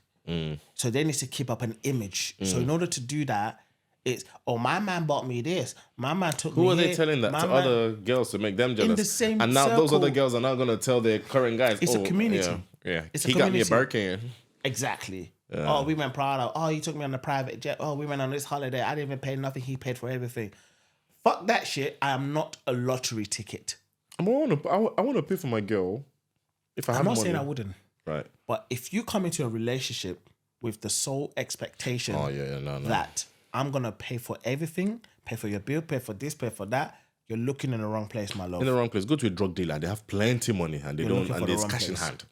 So they need to keep up an image. So in order to do that, it's, my man bought me this. My man took me Who are they here. telling that to other girls to make them jealous? In the same and now those circle. other girls are now going to tell their current guys. It's a community. Yeah. It's a he got me a community. Birkin. Exactly. Oh, we went Prada. Oh, he took me on a private jet. Oh, we went on this holiday. I didn't even pay nothing. He paid for everything. Fuck that shit. I am not a lottery ticket. I want to pay for my girl. If I have I'm not money. saying I wouldn't. Right. But if you come into a relationship with the sole expectation that I'm going to pay for everything, pay for your bill, pay for this, pay for that, you're looking in the wrong place, my love. In the wrong place. Go to a drug dealer. They have plenty of money and they don't, and there's cash in hand.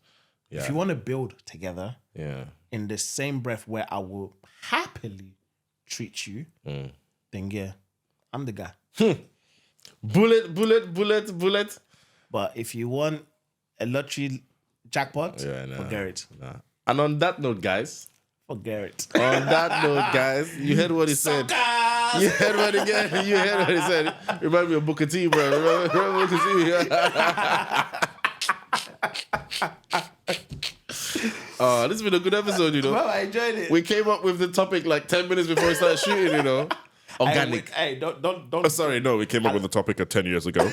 Yeah. If you want to build together, in the same breath where I will happily treat you, then yeah, I'm the guy. Bullet. But if you want a lottery jackpot, forget it. Nah. And on that note, guys, forget it. On that note, guys, you heard what he said. You heard what he said. Remind me of Booker T, bro. Remember Booker T? This has been a good episode, you know. Well, I enjoyed it. We came up with the topic like 10 minutes before we started shooting, you know. Organic. Hey, don't. We came up with the topic 10 years ago.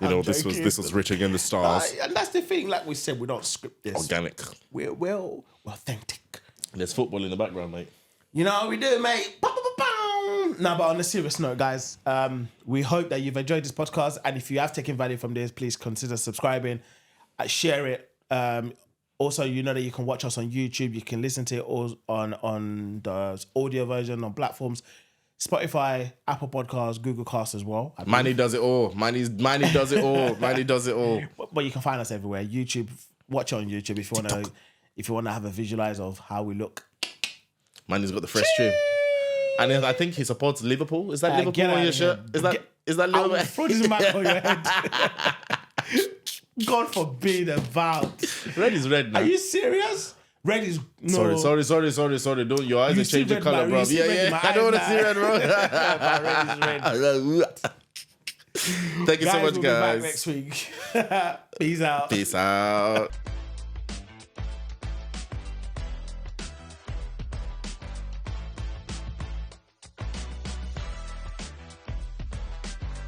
You know, this was written in the stars. And that's the thing, like we said, we don't script this. Organic. We're authentic. There's football in the background, mate. You know how we do, mate. Now, but on a serious note, guys, we hope that you've enjoyed this podcast. And if you have taken value from this, please consider subscribing, share it. Also, you know that you can watch us on YouTube. You can listen to it all on the audio version on platforms. Spotify, Apple Podcasts, Google Cast as well. Manny does it all. Manny does it all. Manny does it all. But you can find us everywhere. YouTube, watch it on YouTube if you wanna have a visualize of how we look. Manny's got the fresh trim. And then I think he supports Liverpool. Is that Liverpool on your shirt? Is that Liverpool? I'll throw this mic on your head. God forbid about. Red is red now. Are you serious? Red is no. Sorry. Don't your eyes are changing colour, bro. Yeah. I don't want to see red, bro. Red is red. Thank you so much, We'll guys. be back next week. Peace out. Peace out.